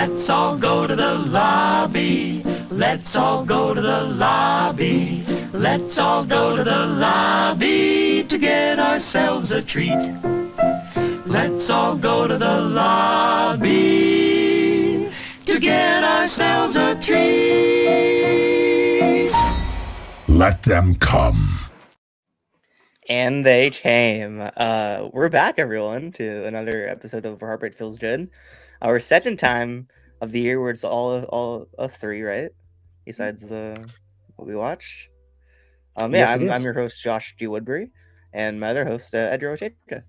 Let's all go to the lobby. Let's all go to the lobby. Let's all go to the lobby to get ourselves a treat. Let's all go to the lobby to get ourselves a treat. Let them come. And they came. We're back, everyone, to another episode of Heartbreak Feels Good. Our second time of the year where it's all us three, right? Besides what we watched. Yes, I'm your host, Josh G. Woodbury, and my other host, Edgar Ochecha.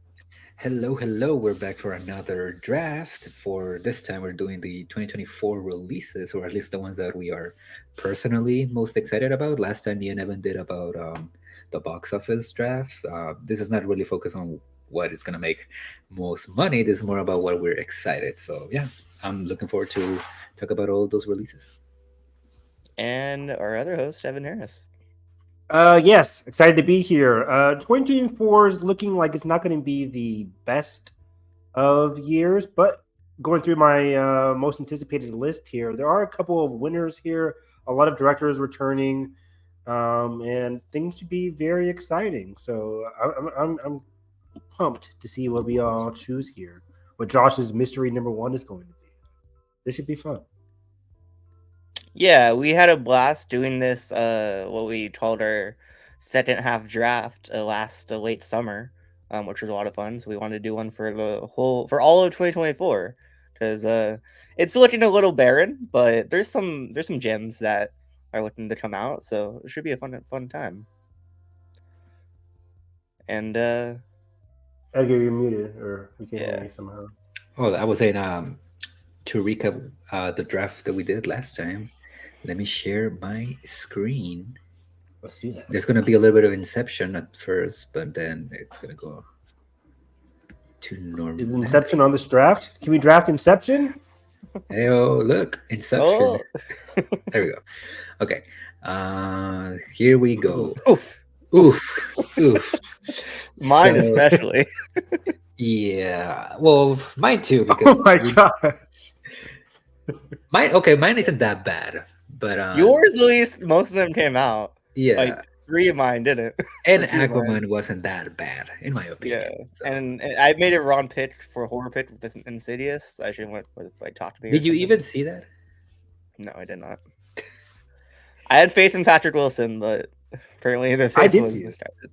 Hello. We're back for another draft. For this time, we're doing the 2024 releases, or at least the ones that we are personally most excited about. Last time, me and Evan did about the box office draft. This is not really focused on what is going to make most money. This is more about what we're excited. So, yeah, I'm looking forward to talk about all those releases. And our other host, Evan Harris. Yes, excited to be here. 2024 is looking like it's not going to be the best of years, but going through my most anticipated list here, there are a couple of winners here, a lot of directors returning, and things should be very exciting. So I'm pumped to see what we all choose here, what Josh's mystery number one is going to be. This should be fun. Yeah, we had a blast doing this, what we called our second half draft last late summer, which was a lot of fun. So we wanted to do one for all of 2024, because it's looking a little barren, but there's some gems that are looking to come out, so it should be a fun time. And Edgar, you're muted, or we can't hear you somehow. Oh, I was saying, to recap the draft that we did last time, let me share my screen. Let's do that. There's going to be a little bit of Inception at first, but then it's going to go to normal. Is Inception on this draft? Can we draft Inception? Hey, oh, look, Inception. Oh. There we go. Okay. Here we go. Oof. Mine especially. Yeah. Well, mine too. Because Oh my gosh. Mine isn't that bad. But Yours, at least, most of them came out. Yeah. Like 3 of mine didn't. And Aquaman wasn't that bad, in my opinion. Yeah, so. And I made a wrong pick for a horror pick with this Insidious. I should have went with Talk to Me. Did you even see that? No, I did not. I had faith in Patrick Wilson, but apparently the faith was misguided.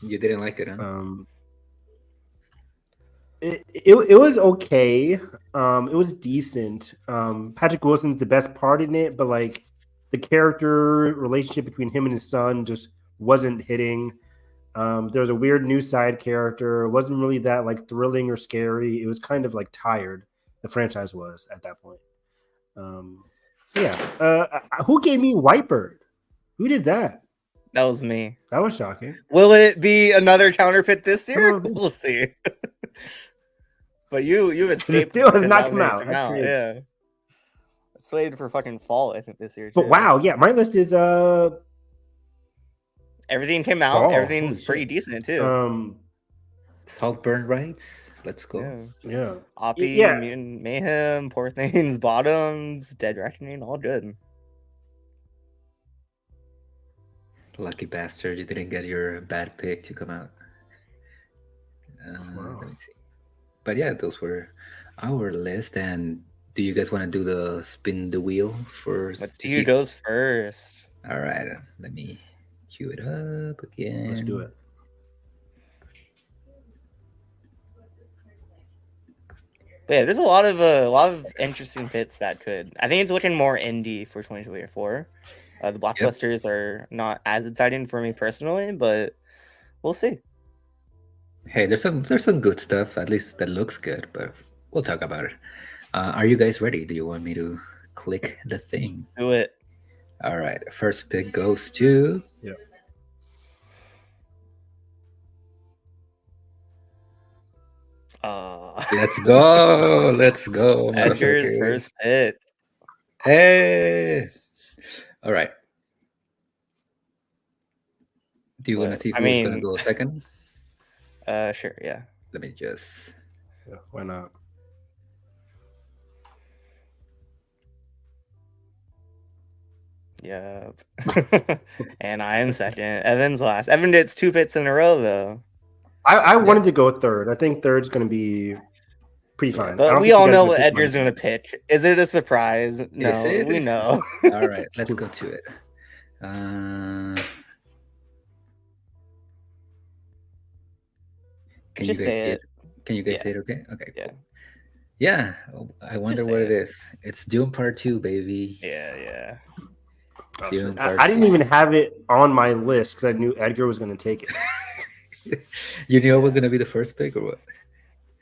You didn't like it, huh? It was okay. It was decent. Patrick Wilson's the best part in it, but like the character relationship between him and his son just wasn't hitting. There was a weird new side character. It wasn't really that like thrilling or scary. It was kind of like tired. The franchise was at that point. Who gave me Whitebird? Who did that? That was me. That was shocking. Will it be another counterfeit this year? We'll see. But you escaped. It still has not come out. That's crazy. Yeah. It's slated for fucking fall, I think, this year too. But wow, yeah, my list is everything came out. Everything's pretty decent too. Saltburn Rights. Let's go. Yeah. Oppie, Mutant Mayhem, Poor Things, Bottoms, Dead Reckoning, all good. Lucky bastard, you didn't get your bad pick to come out. Wow. Let me see. But yeah, those were our list. And do you guys want to do the spin the wheel first? Let's do you goes first. All right, let me cue it up again. Let's do it. But yeah, there's a lot of interesting picks that could. I think it's looking more indie for 2024. The blockbusters are not as exciting for me personally, but we'll see. Hey, there's some good stuff, at least that looks good, but we'll talk about it. Are you guys ready? Do you want me to click the thing? Do it. All right. First pick goes to... Yeah. Let's go. Edgar's first pick. Hey. All right. Do you want to see who's going to go second? Sure, yeah. Let me just... Yeah, why not? Yeah. And I am second. Evan's last. Evan gets 2 pits in a row, though. I wanted to go third. I think third's going to be pretty Yeah, fine. I but don't we think you all guys know are gonna what pick Edgar's mine. going to pick. Is it a surprise? No, it? we know. All right, let's go to it. Can Just you guys say see it? it. Can you guys Yeah. see it? Okay. Okay. Yeah. Cool. Yeah. I wonder Just what say it it. is. It's Dune Part Two, baby. Yeah. Dune Part I didn't 2. even have it on my list because I knew Edgar was going to take it. You knew I was gonna be the first pick, or what?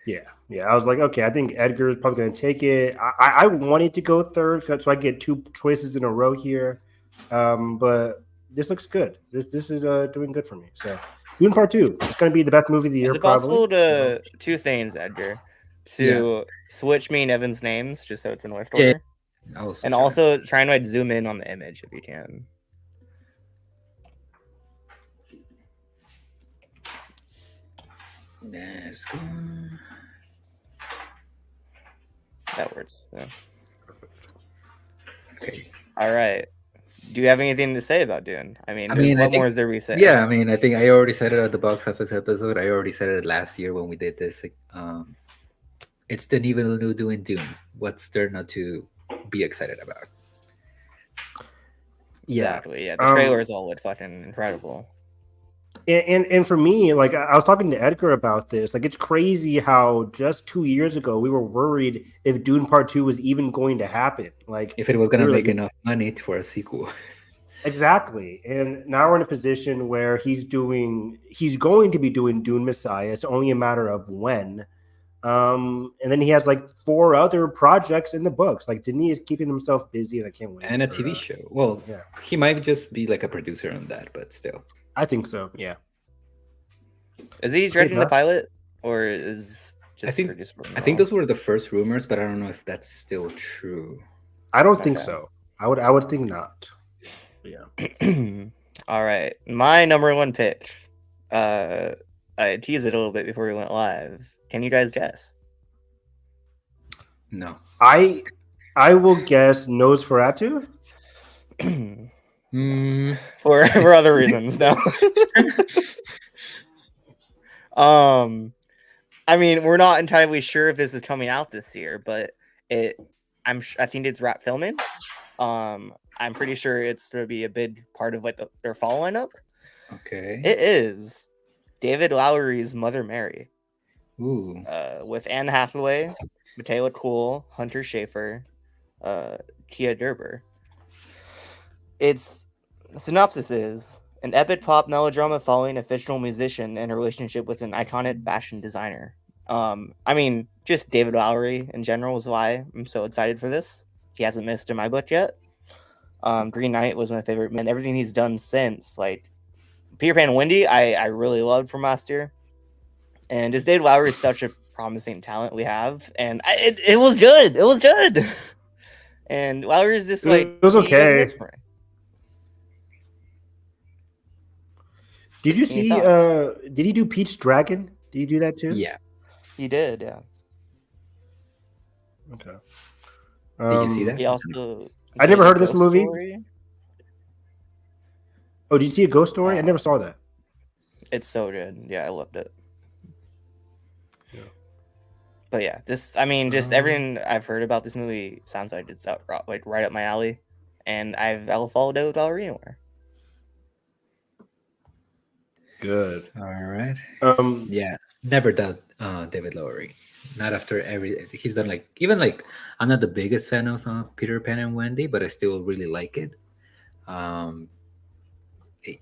Yeah. I was like, okay, I think Edgar is probably going to take it. I wanted to go third so I get 2 choices in a row here, but this looks good. This is doing good for me. So, Dune Part 2. It's going to be the best movie of the year. Is it possible probably. to 2 things, Edgar? To switch me and Evan's names just so it's in left Yeah. order? Also And try. also try and like zoom in on the image if you can. Let's go. That works. Yeah. Okay. All right. Do you have anything to say about Dune? I I mean, what think- more is there we say? Yeah, I mean, I think I already said it at the box office episode. I already said it last year when we did this. It's the Denis Villeneuve doing Dune. What's there not to be excited about? Exactly. Yeah. The trailers all look fucking incredible. And for me, like I was talking to Edgar about this, like it's crazy how just 2 years ago we were worried if Dune Part 2 was even going to happen. Like If it was gonna we were make like, enough money for a sequel. exactly. And now we're in a position where he's going to be doing Dune Messiah. It's only a matter of when. And then he has like 4 other projects in the books. Like Denis is keeping himself busy, and I can't wait. And a for, TV show. Well, yeah. he might just be like a producer on that, but still. I think so. Yeah. Is he directing the Josh? pilot? Or is just I think- produced for I think those were the first rumors, but I don't know if that's still true. I don't think Okay. so. I would think not. Yeah. All right. My number 1 pitch. I teased it a little bit before we went live. Can you guys guess? No. I will guess Nosferatu. For other reasons, no. I mean, we're not entirely sure if this is coming out this year, but I think it's wrap filming. I'm pretty sure it's going to be a big part of like their fall lineup. Okay. It is David Lowery's Mother Mary, Ooh. with Anne Hathaway, Michaela Coel, Hunter Schafer, Kia Gerber. The synopsis is an epic pop melodrama following a fictional musician and a relationship with an iconic fashion designer. I mean, just David Lowery in general is why I'm so excited for this. He hasn't missed in my book yet. Green Knight was my favorite, and everything he's done since, like Peter Pan and Wendy, I really loved from last year. And just David Lowery is such a promising talent we have, and it was good. It was good. And Lowery is just like It was he doesn't okay. miss me. Did you Any see? thoughts? Did he do Peach Dragon? Did you do that too? Yeah. He did, yeah. Okay. Did you see that? He also. I never heard of this Ghost movie. Story. Oh, did you see A Ghost Story? I never saw that. It's so good. Yeah, I loved it. Yeah. But yeah, just everything I've heard about this movie sounds like it's out like right up my alley, and I'll follow David Lowery anywhere. Good. All right. Um, Yeah. Never doubt David Lowery. Not after he's done I'm not the biggest fan of Peter Pan and Wendy, but I still really like it.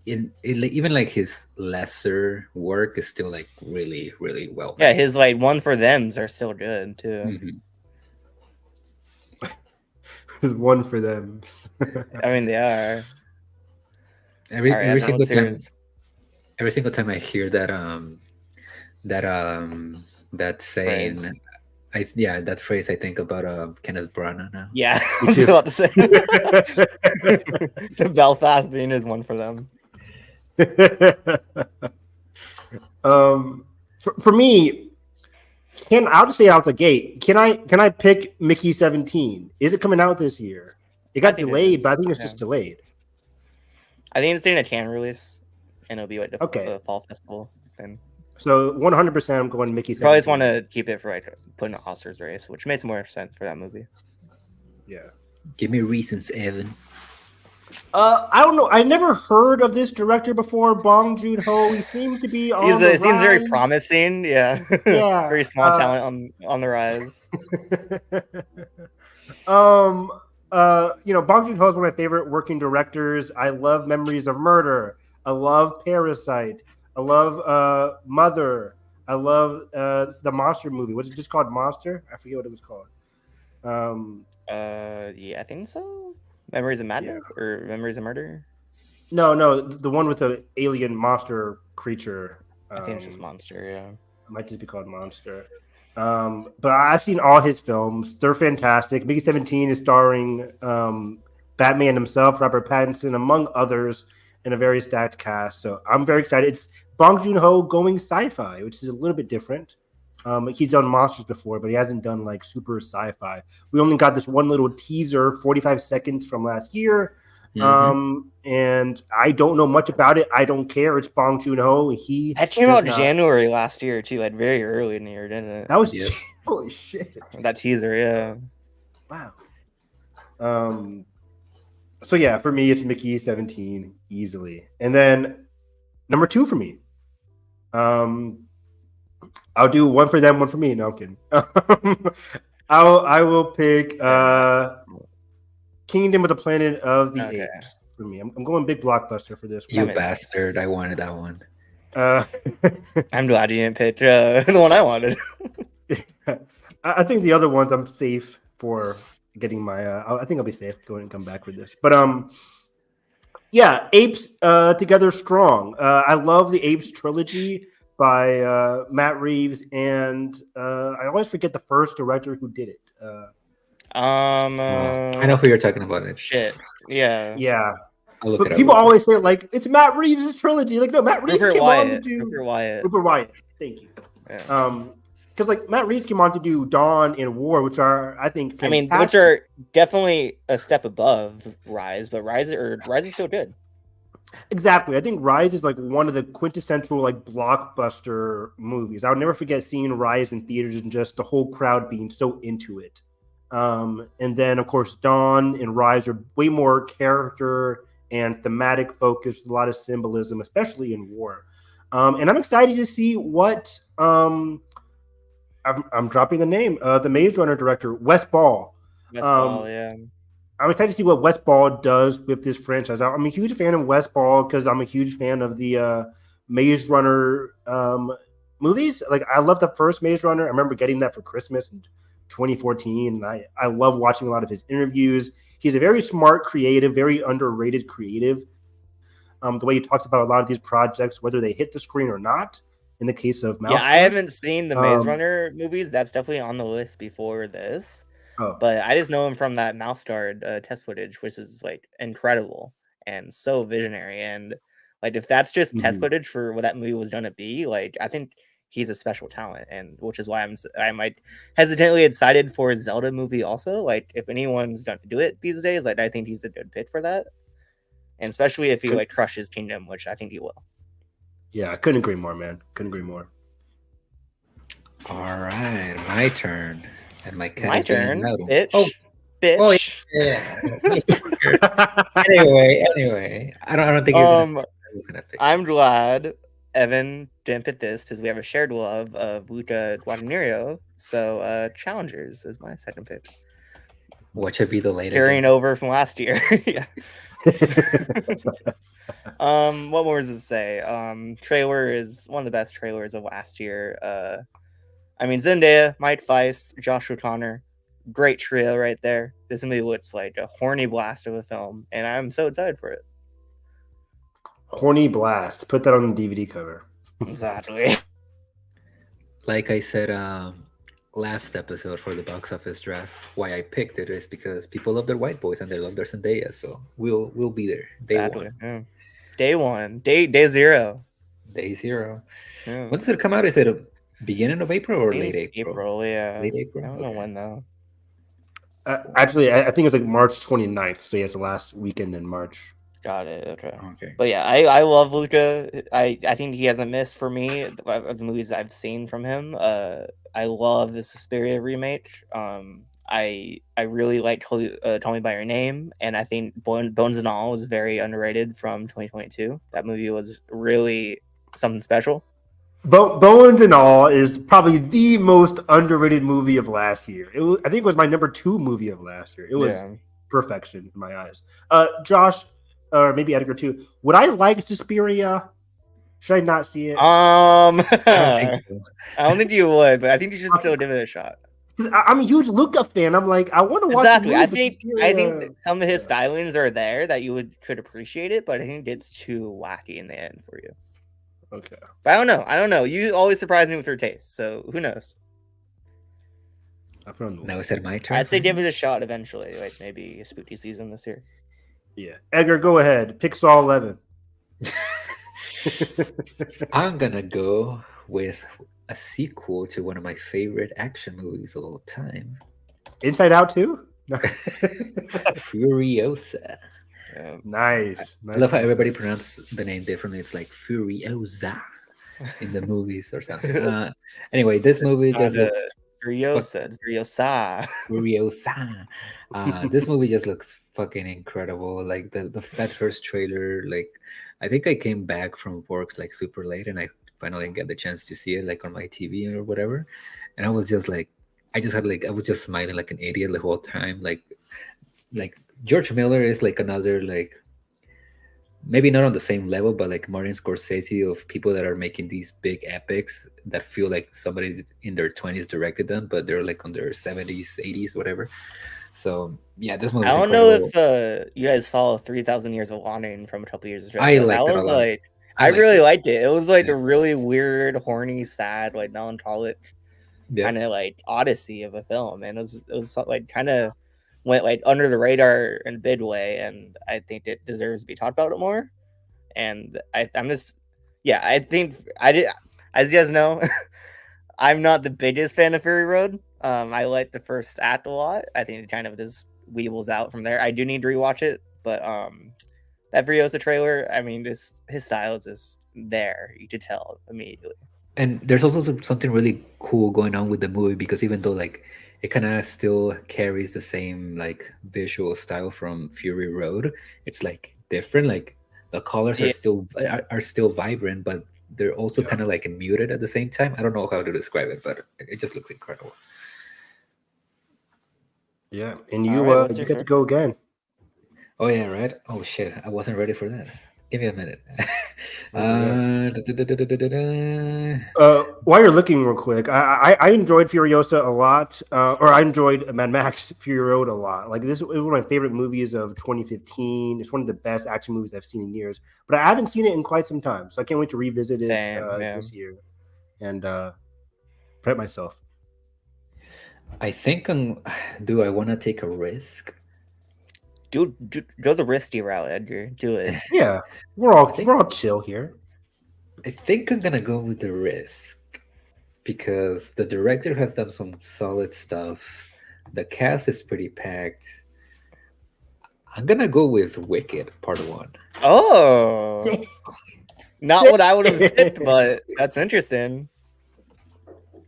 Even like his lesser work is still like really, really well Yeah, made. his like One for Them's are still good too. there's one for them. I mean, they are. Every All right, every Evan, single what's time, yours? every single time I hear that saying, Phrase. that phrase, I think about Kenneth Branagh now. Yeah, I Me was too. about to say the Belfast being is One for Them. For me, I'll just say out the gate. Can I pick Mickey 17? Is it coming out this year? It got think it delayed, is, but I think it's yeah. just delayed. I think it's getting a Cannes release, and it'll be like the Okay. fall festival thing. So 100%, I'm going Mickey. They always want to keep it for like putting an Oscars race, which makes more sense for that movie. Yeah. Give me reasons, Evan. I don't know. I never heard of this director before, Bong Joon-ho. He seems to be on the It seems very rise. promising. Yeah. Yeah. Very small talent on the rise. Bong Joon-ho is one of my favorite working directors. I love Memories of Murder. I love Parasite. I love Mother. I love the Monster movie. Was it just called Monster? I forget what it was called. Yeah, I think so. Memories of Madness or Memories of Murder? No, the one with the alien monster creature. I think it's just Monster. Yeah, it might just be called Monster. But I've seen all his films. They're fantastic. Mickey 17 is starring Batman himself, Robert Pattinson, among others, in a very stacked cast. So I'm very excited. It's Bong Joon-ho going sci-fi, which is a little bit different. He's done monsters before, but he hasn't done like super sci-fi. We only got this one little teaser, 45 seconds from last year. And I don't know much about it. I don't care. It's Bong Joon-ho. That came out January last year too, like very early in the year, didn't it? That was holy shit. That teaser, yeah. Wow. So yeah, for me it's Mickey 17 easily. And then number 2 for me. I'll do one for them, one for me. No, I'm kidding. I will pick Kingdom of the Planet of the Apes for me. I'm going big blockbuster for this one. You bastard! I wanted that one. I'm glad you didn't pick the one I wanted. I think the other ones I'm safe for getting my. I think I'll be safe going and come back for this. But yeah, Apes Together Strong. I love the Apes trilogy by Matt Reeves, and I always forget the first director who did it. I know who you're talking about. It. Shit. Yeah. But people always say like it's Matt Reeves' trilogy. Like no, Matt Reeves Rupert came Wyatt. on to do Rupert Wyatt. Thank you. Yeah. Because like Matt Reeves came on to do Dawn and War, which are I think fantastic. which are definitely a step above Rise, but Rise is still good. Exactly. I think Rise is like one of the quintessential like blockbuster movies. I'll never forget seeing Rise in theaters and just the whole crowd being so into it. And then of course Dawn and Rise are way more character and thematic focused, a lot of symbolism, especially in war. And I'm excited to see what I'm dropping the name, the Maze Runner director, Wes Ball. Yeah. I'm excited to see what Wes Ball does with this franchise. I'm a huge fan of Wes Ball because I'm a huge fan of the Maze Runner movies. Like I love the first Maze Runner. I remember getting that for Christmas in 2014, and I love watching a lot of his interviews. He's a very smart creative, very underrated creative. The way he talks about a lot of these projects, whether they hit the screen or not. In the case of Mouse, I haven't seen the Maze Runner movies. That's definitely on the list before this. But I just know him from that Mouse Guard test footage, which is like incredible and so visionary. And like if that's just test footage for what that movie was going to be, like I think he's a special talent, and which is why I'm like hesitantly excited for his Zelda movie. Also, like if anyone's going to do it these days, like I think he's a good pick for that, and especially if he like crushes Kingdom, which I think he will. Yeah, I couldn't agree more, man. Couldn't agree more. All right, my turn. And my turn, bitch. Bitch. Oh, yeah. anyway, I don't think I was gonna pick. I'm glad Evan didn't pick this because we have a shared love of Luca Guadagnino. So, Challengers is my second pick. What should be the latest? Carrying over from last year. Yeah. What more does it say? Trailer is one of the best trailers of last year. I mean, Zendaya, Mike Weiss, Josh O'Connor, great trio right there. This movie looks like a horny blast of a film, and I'm so excited for it. Horny blast. Put that on the DVD cover. Exactly. Like I said last episode for the box office draft, why I picked it is because people love their white boys and they love their Zendaya, so we'll be there. Day one. Day zero. Yeah. When does it come out? Is it beginning of April or late April? Yeah. Late April. I don't know when though. Actually, I think it's like March 29th. So, yes, the last weekend in March. Got it. Okay. Okay. But yeah, I love Luca. I think he hasn't missed for me of the movies I've seen from him. I love the Suspiria remake. I really like Call Me by Your Name, and I think Bones and All was very underrated from 2022. That movie was really something special. Bones and All is probably the most underrated movie of last year. I think it was my number 2 movie of last year. It was perfection in my eyes. Josh, or maybe Edgar too. Would I like Suspiria? Should I not see it? I don't think so. I don't think you would, but I think you should still give it a shot. Because I'm a huge Luca fan. I'm like, I want to watch. Exactly. The I movie, think that some of his stylings are there that you could appreciate it, but I think it's too wacky in the end for you. Okay. But I don't know. You always surprise me with your taste, so who knows? Now is it my turn? I'd say give it a shot eventually, like maybe a spooky season this year. Yeah. Edgar, go ahead. Pick Saw 11. I'm gonna go with a sequel to one of my favorite action movies of all time. Inside Out too? Furiosa. Nice. I love how everybody pronounces the name differently. It's like Furiosa in the movies or something. Anyway, this movie just looks Furiosa. It's Furiosa. Furiosa. This movie just looks fucking incredible. Like that first trailer, like I think I came back from work like super late and I finally got the chance to see it like on my TV or whatever. And I was just like, I was just smiling like an idiot the whole time. Like George Miller is like another, like, maybe not on the same level, but like Martin Scorsese, of people that are making these big epics that feel like somebody in their 20s directed them, but they're like on their 70s, 80s, whatever. So yeah, this movie. I don't know if you guys saw 3,000 Years of Wandering from a couple years ago. I liked it a lot. I really liked it. It was like a really weird, horny, sad, like melancholic kind of like odyssey of a film, and it was like kind of went like under the radar in a big way, and I think it deserves to be talked about it more. And I think I did, as you guys know, I'm not the biggest fan of Fury Road. I like the first act a lot. I think it kind of just weebles out from there. I do need to rewatch it, but that Furiosa trailer, I mean, his style is just there. You could tell immediately. And there's also something really cool going on with the movie, because even though like it kind of still carries the same like visual style from Fury Road, it's like different. Like the colors are still vibrant, but they're also kind of like muted at the same time. I don't know how to describe it, but it just looks incredible. Yeah, and you get to go again. Oh yeah, right. Oh shit, I wasn't ready for that. Give me a minute. While you're looking real quick, I enjoyed Furiosa a lot, or I enjoyed Mad Max Fury Road a lot. Like, this is one of my favorite movies of 2015. It's one of the best action movies I've seen in years, but I haven't seen it in quite some time, so I can't wait to revisit it this year and prep myself. I think do I want to take a risk? Do go the risky route, Edgar. Do it. Yeah, we're all chill here. I think I'm gonna go with the risk because the director has done some solid stuff. The cast is pretty packed. I'm gonna go with Wicked Part 1. Oh, not what I would have picked, but that's interesting.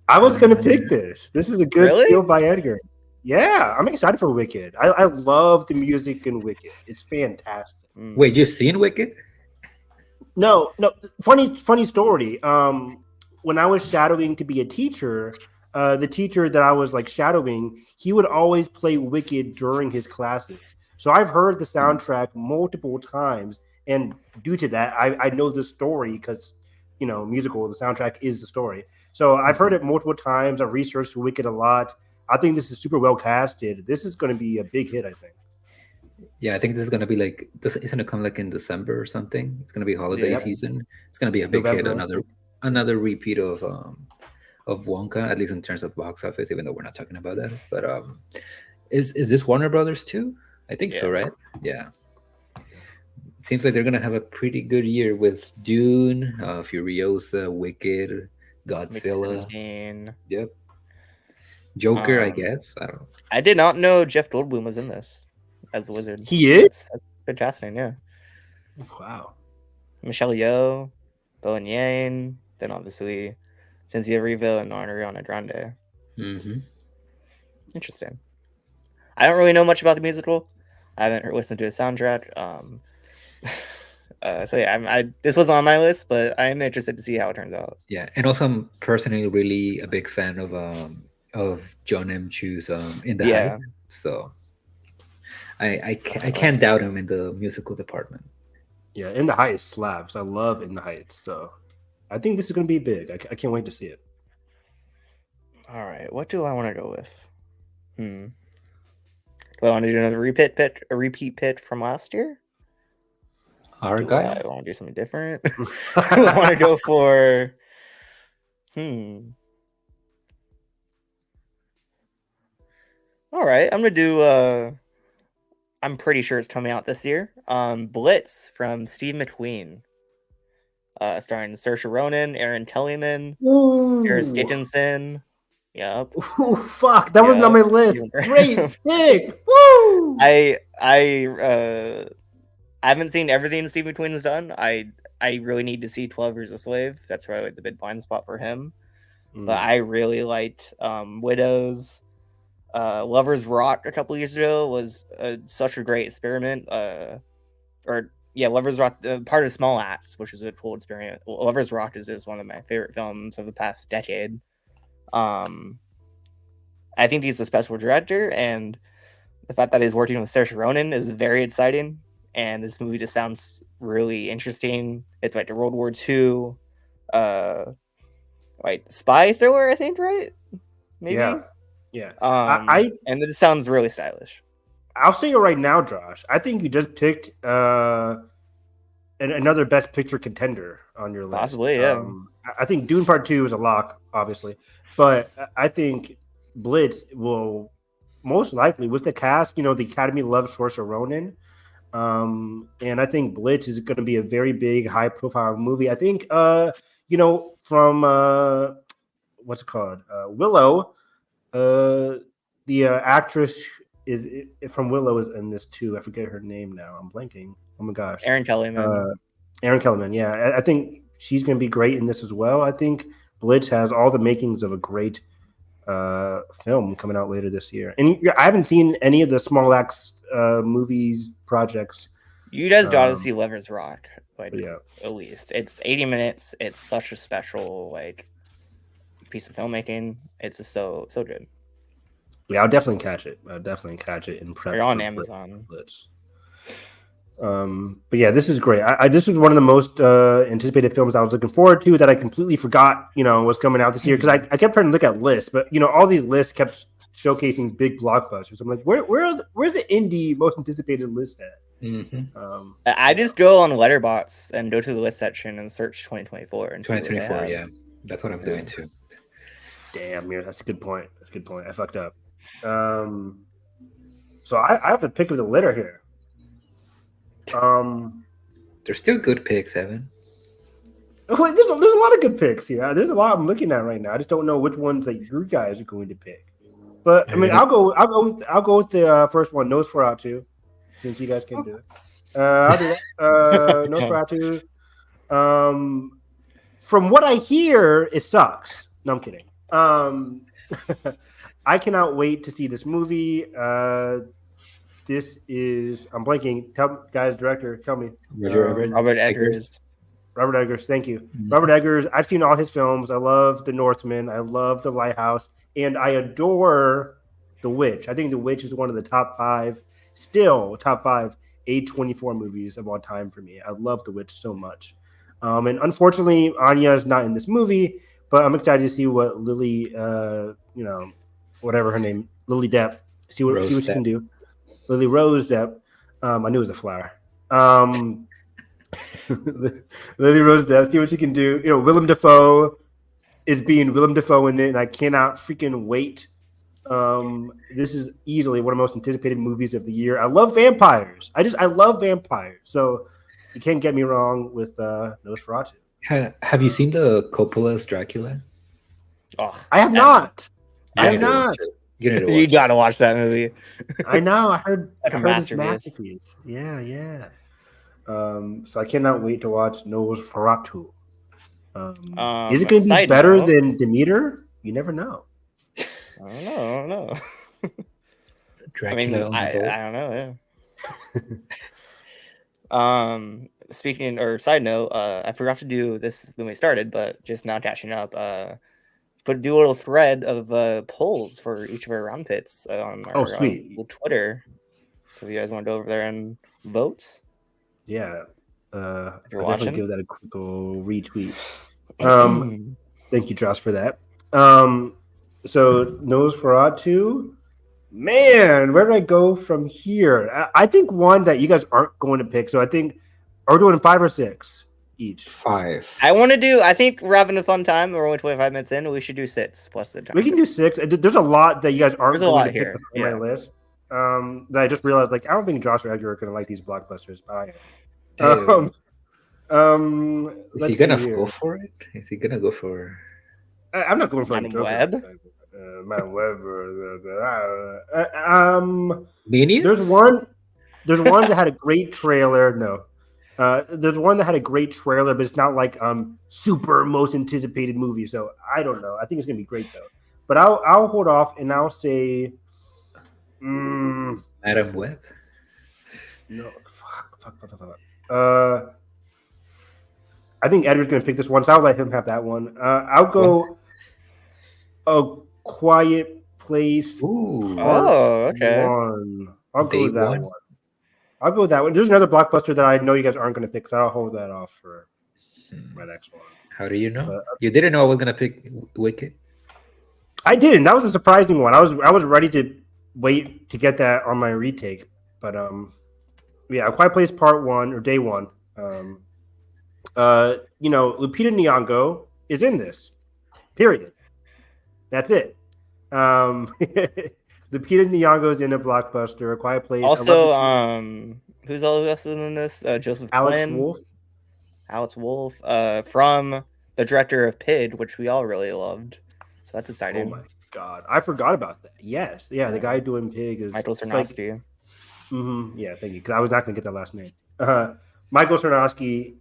I was gonna pick this. This is a good steal by Edgar. Yeah, I'm excited for Wicked. I love the music in Wicked. It's fantastic. Wait, you've seen Wicked? No. Funny story. When I was shadowing to be a teacher, the teacher that I was like shadowing, he would always play Wicked during his classes. So I've heard the soundtrack multiple times, and due to that, I know the story because, musical, the soundtrack is the story. So I've heard it multiple times. I've researched Wicked a lot. I think this is super well casted. This is going to be a big hit, I think. Yeah, I think this is going to be like, this isn't it come like in December or something? It's going to be holiday season. It's going to be a big hit. Another repeat of Wonka, at least in terms of box office, even though we're not talking about that. But is this Warner Brothers too? I think so, right? Yeah. It seems like they're going to have a pretty good year with Dune, Furiosa, Wicked, Godzilla. Yep. Joker, I guess. I don't know. I did not know Jeff Goldblum was in this as the wizard. He is? That's fantastic, yeah. Wow. Michelle Yeoh, Bowen Yang, then obviously Cynthia Erivo and Ariana Grande. Mm-hmm. Interesting. I don't really know much about the musical. I haven't listened to a soundtrack. So yeah, this was on my list, but I am interested to see how it turns out. Yeah, and also I'm personally really a big fan of John M. Chu's In the Yeah. Heights, so I can't doubt him in the musical department. Yeah, In the Heights slaps. I love In the Heights. So I think this is going to be big. I can't wait to see it. All right, what do I want to go with? Do I want to do another repeat pitch from last year? Our Do guy. I want to do something different? I want to go for. All right, I'm gonna do. I'm pretty sure it's coming out this year. Blitz from Steve McQueen. Starring Saoirse Ronan, Aaron Kellyman, Paris Dickinson. Yep. Ooh, fuck, that wasn't on my list. Great pick. Woo! I haven't seen everything Steve McQueen's done. I really need to see 12 Years a Slave. That's probably the big blind spot for him. But I really liked Widows. Lover's Rock a couple years ago was such a great experiment. Lover's Rock, part of Small Axe, which is a cool experiment. Lover's Rock is one of my favorite films of the past decade. I think he's a special director, and the fact that he's working with Saoirse Ronan is very exciting. And this movie just sounds really interesting. It's like a World War II, like spy thriller, I think, right? Maybe. Yeah. And it sounds really stylish. I'll say it right now, Josh. I think you just picked another Best Picture contender on your list. Possibly, yeah. I think Dune Part 2 is a lock, obviously, but I think Blitz will most likely, with the cast, the Academy loves Saoirse Ronan, and I think Blitz is going to be a very big, high-profile movie. I think, from what's it called, Willow, the actress is from Willow is in this too. I forget her name now. I'm blanking. Oh my gosh. Aaron Kellyman. Yeah, I think she's going to be great in this as well. I think Blitz has all the makings of a great film coming out later this year. And I haven't seen any of the Small Axe movies projects. You guys got to see Lover's Rock, at least. It's 80 minutes. It's such a special piece of filmmaking. It's just so good. Yeah, I'll definitely catch it. In prep. You're on Amazon. Blitz. But yeah, this is great. This was one of the most anticipated films I was looking forward to that I completely forgot, was coming out this year, because I kept trying to look at lists, but all these lists kept showcasing big blockbusters. I'm like, where's the indie most anticipated list at? Mm-hmm. I just go on Letterboxd and go to the list section and search 2024. And 2024, yeah, that's what I'm doing too. Damn, Mir, that's a good point. I fucked up. So I have a pick of the litter here. There's still good picks, Evan. There's a lot of good picks here. There's a lot I'm looking at right now. I just don't know which ones that you guys are going to pick. But I mean, I'll go with the first one, Nosferatu, since you guys can do it. I'll do that. Nosferatu. From what I hear, it sucks. No, I'm kidding. I cannot wait to see this movie. This is, I'm blanking. Director, tell me. Robert Eggers. Robert Eggers, thank you. Mm-hmm. Robert Eggers, I've seen all his films. I love The Northman. I love The Lighthouse. And I adore The Witch. I think The Witch is one of the top five A24 movies of all time for me. I love The Witch so much. And unfortunately, Anya is not in this movie, but I'm excited to see what Lily, whatever her name, Lily Depp, see what she can do. Lily Rose Depp. I knew it was a flower. Lily Rose Depp, see what she can do. Willem Dafoe is being Willem Dafoe in it, and I cannot freaking wait. This is easily one of the most anticipated movies of the year. I love vampires. I love vampires. So you can't get me wrong with Nosferatu. Have you seen the Coppola's Dracula? I have not. You I'm need to watch not. it. You need to watch You it. gotta watch that movie. I know. I heard. Like I a heard it's masterpiece. masterpiece. Yeah. So I cannot wait to watch Nosferatu. Is it going to be Side better note, than Demeter? You never know. I don't know. I Dracula mean, on the I boat. don't know. Yeah. Speaking or side note, I forgot to do this when we started, but just now catching up. Do a little thread of polls for each of our round pits on Oh, our sweet. little Twitter. So if you guys want to go over there and vote, Yeah. you're I'll definitely watching. give that a quick old retweet. Oh, Thank you, Josh, for that. So Nosferatu. Man, where do I go from here? I think one that you guys aren't going to pick. So I think, are we doing 5 or 6 each? 5. I think we're having a fun time. We're only 25 minutes in. We should do 6 plus the time. We can do 6. There's a lot that you guys aren't There's a going lot to pick here, that's on my yeah. list. That I just realized, like, I don't think Josh or Edgar are going to like these blockbusters. But I am. Is he Let's gonna see go here. for it? Is he gonna go for? I'm not going for a Madam Joker. Web? Madam Web. Minions? There's one that had a great trailer. No. There's one that had a great trailer, but it's not like super most anticipated movie. So I don't know. I think it's gonna be great though. But I'll hold off and I'll say Madam Web. no. Fuck. I think Edgar's gonna pick this one, so I'll let him have that one. I'll go A Quiet Place. Ooh. Oh, okay. One. I'll go Day with that one. one. I'll go with that one. There's another blockbuster that I know you guys aren't going to pick, so I'll hold that off for my next one. How do you know? You didn't know I was gonna pick Wicked. I didn't. That was a surprising one. I was ready to wait to get that on my retake, but yeah, A Quiet Place Part 1 or Day 1. Lupita Nyong'o is in this. Period. That's it. Lupita Nyong'o is in a blockbuster. A Quiet Place. Also, who else is in this? Joseph Alex Quinn, Wolff. Alex Wolff, from the director of Pid, which we all really loved. So that's exciting. Oh my god, I forgot about that. Yes, yeah, the guy doing Pig is Michael it's Sarnowski. Yeah, thank you. Because I was not going to get that last name. Michael Sarnowski,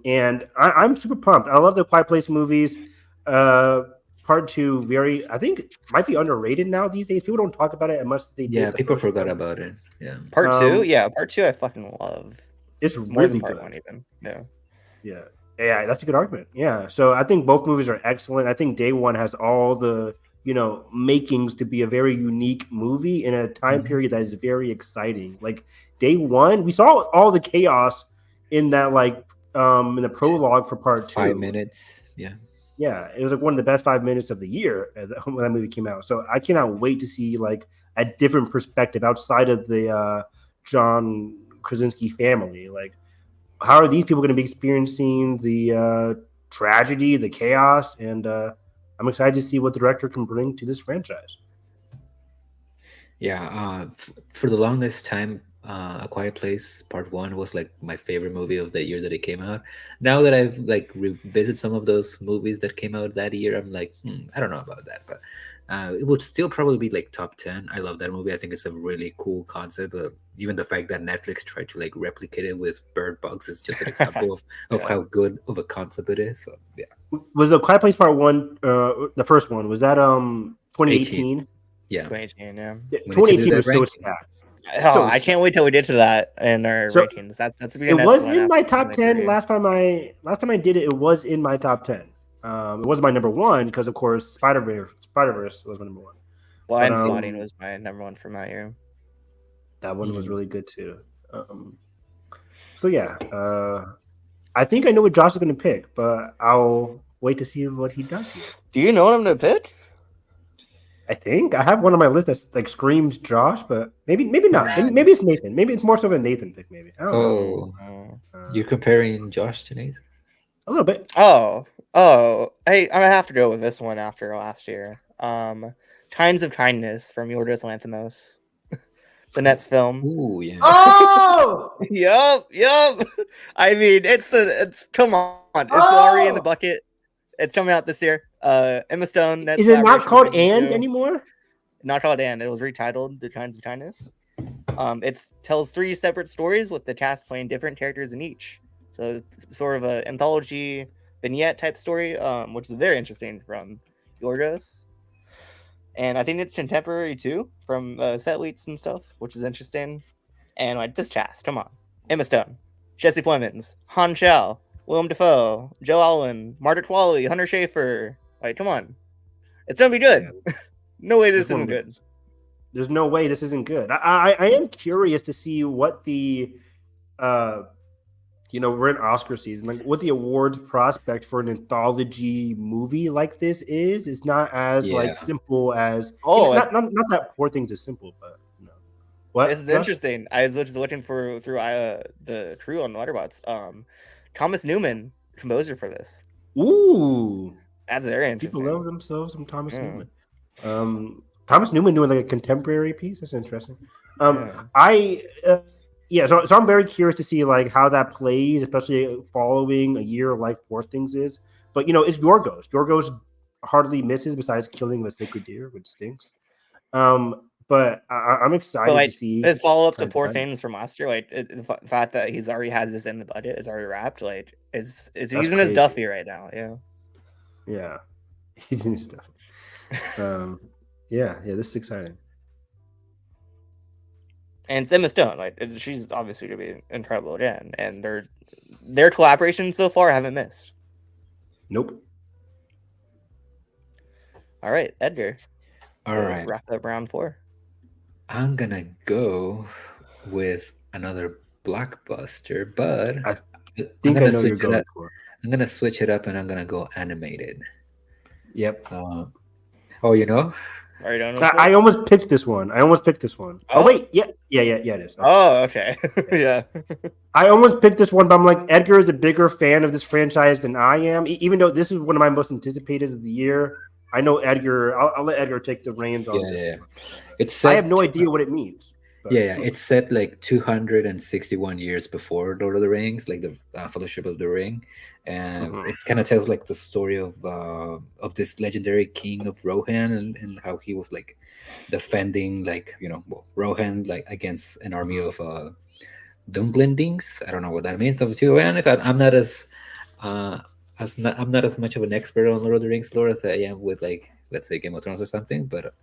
and I'm super pumped. I love the Quiet Place movies. Part 2, I think might be underrated now these days. People don't talk about it unless they did. Yeah, the people first forgot one. about it. Yeah. Part 2, yeah, Part 2 I fucking love. It's More really than Part good. 1 even. Yeah, that's a good argument. Yeah, so I think both movies are excellent. I think Day 1 has all the makings to be a very unique movie in a time period that is very exciting. Like Day 1, we saw all the chaos in that in the prologue for Part 2. 5 minutes. Yeah, it was like one of the best 5 minutes of the year when that movie came out. So I cannot wait to see like a different perspective outside of the John Krasinski family. Like, how are these people going to be experiencing the tragedy, the chaos, and I'm excited to see what the director can bring to this franchise. Yeah, for the longest time, A Quiet Place Part 1 was like my favorite movie of the year that it came out. Now that I've like revisited some of those movies that came out that year, I'm like, I don't know about that, but it would still probably be like top 10. I love that movie. I think it's a really cool concept. Even the fact that Netflix tried to like replicate it with Bird Box is just an example of how good of a concept it is. So yeah. Was the Quiet Place Part 1 the first one? Was that 2018? Yeah. 2018, yeah. 2018 was so sad. Oh, I can't wait till we get to that in our ratings. That's it was in my top 10 last time I did it. It was in my top 10. It wasn't my number 1 because of course Spider-Verse was my number 1. Blind Spotting was my number 1 from that year. That one was really good too. So yeah, I think I know what Josh is going to pick, but I'll wait to see what he does here. Do you know what I'm going to pick? I think I have one on my list that like screams Josh, but maybe not. Maybe it's Nathan. Maybe it's more so of a Nathan pick. Maybe. I don't know. You're comparing Josh to Nathan? A little bit. Oh, hey, I'm gonna have to go with this one after last year. Kinds of Kindness from Yorgos Lanthimos, the Nets film. Ooh, yeah. Oh, yup. I mean, it's come on, it's already in the bucket. It's coming out this year. Emma Stone. That's Is it not collaboration called between the And two. anymore? Not called And. It was retitled The Kinds of Kindness. It tells 3 separate stories with the cast playing different characters in each. So it's sort of an anthology vignette type story, which is very interesting from Yorgos. And I think it's contemporary too, from set leads and stuff, which is interesting. And like this cast, come on. Emma Stone, Jesse Plemons, Han Chow, Willem Dafoe, Joe Alwyn, Margaret Qualley, Hunter Schafer. Like, come on. It's gonna be good. No way this isn't good. There's no way this isn't good. I am curious to see what the we're in Oscar season, like what the awards prospect for an anthology movie like this is. It's not as like simple as not that Poor Things is simple, but what? This is interesting. I was just looking through the crew on Letterboxd. Thomas Newman, composer for this. Ooh, that's very interesting. People love themselves some Thomas Newman. Thomas Newman doing like a contemporary piece. That's interesting. So I'm very curious to see like how that plays, especially following a year like Poor Things is. But it's Yorgos. Yorgos hardly misses besides killing a sacred deer, which stinks. But I'm excited to see his follow up to Poor Things from last year. Like the fact that he's already has this in the budget, it's already wrapped. Like he's in his Duffy right now. Yeah, he's in his Duffy. Yeah, this is exciting. And it's Emma Stone. Like she's obviously gonna be incredible again, and their collaborations so far haven't missed. Nope. All right, Edgar. All right. Wrap up round 4. I'm gonna go with another blockbuster, but I think I know you're going for. I'm gonna switch it up and I'm gonna go animated. Yep. Are you done with I almost picked this one. Oh wait, yeah, it is. Oh, okay. Yeah. I almost picked this one, but I'm like, Edgar is a bigger fan of this franchise than I am. Even though this is one of my most anticipated of the year, I know Edgar. I'll let Edgar take the reins on this. Yeah. I have no idea what it means. But. Yeah, it's set like 261 years before Lord of the Rings, like the Fellowship of the Ring, and it kind of tells like the story of this legendary king of Rohan and how he was like defending Rohan like against an army of Dunglendings. I don't know what that means. Obviously, and I thought I'm not as much of an expert on Lord of the Rings lore as I am with like let's say Game of Thrones or something, but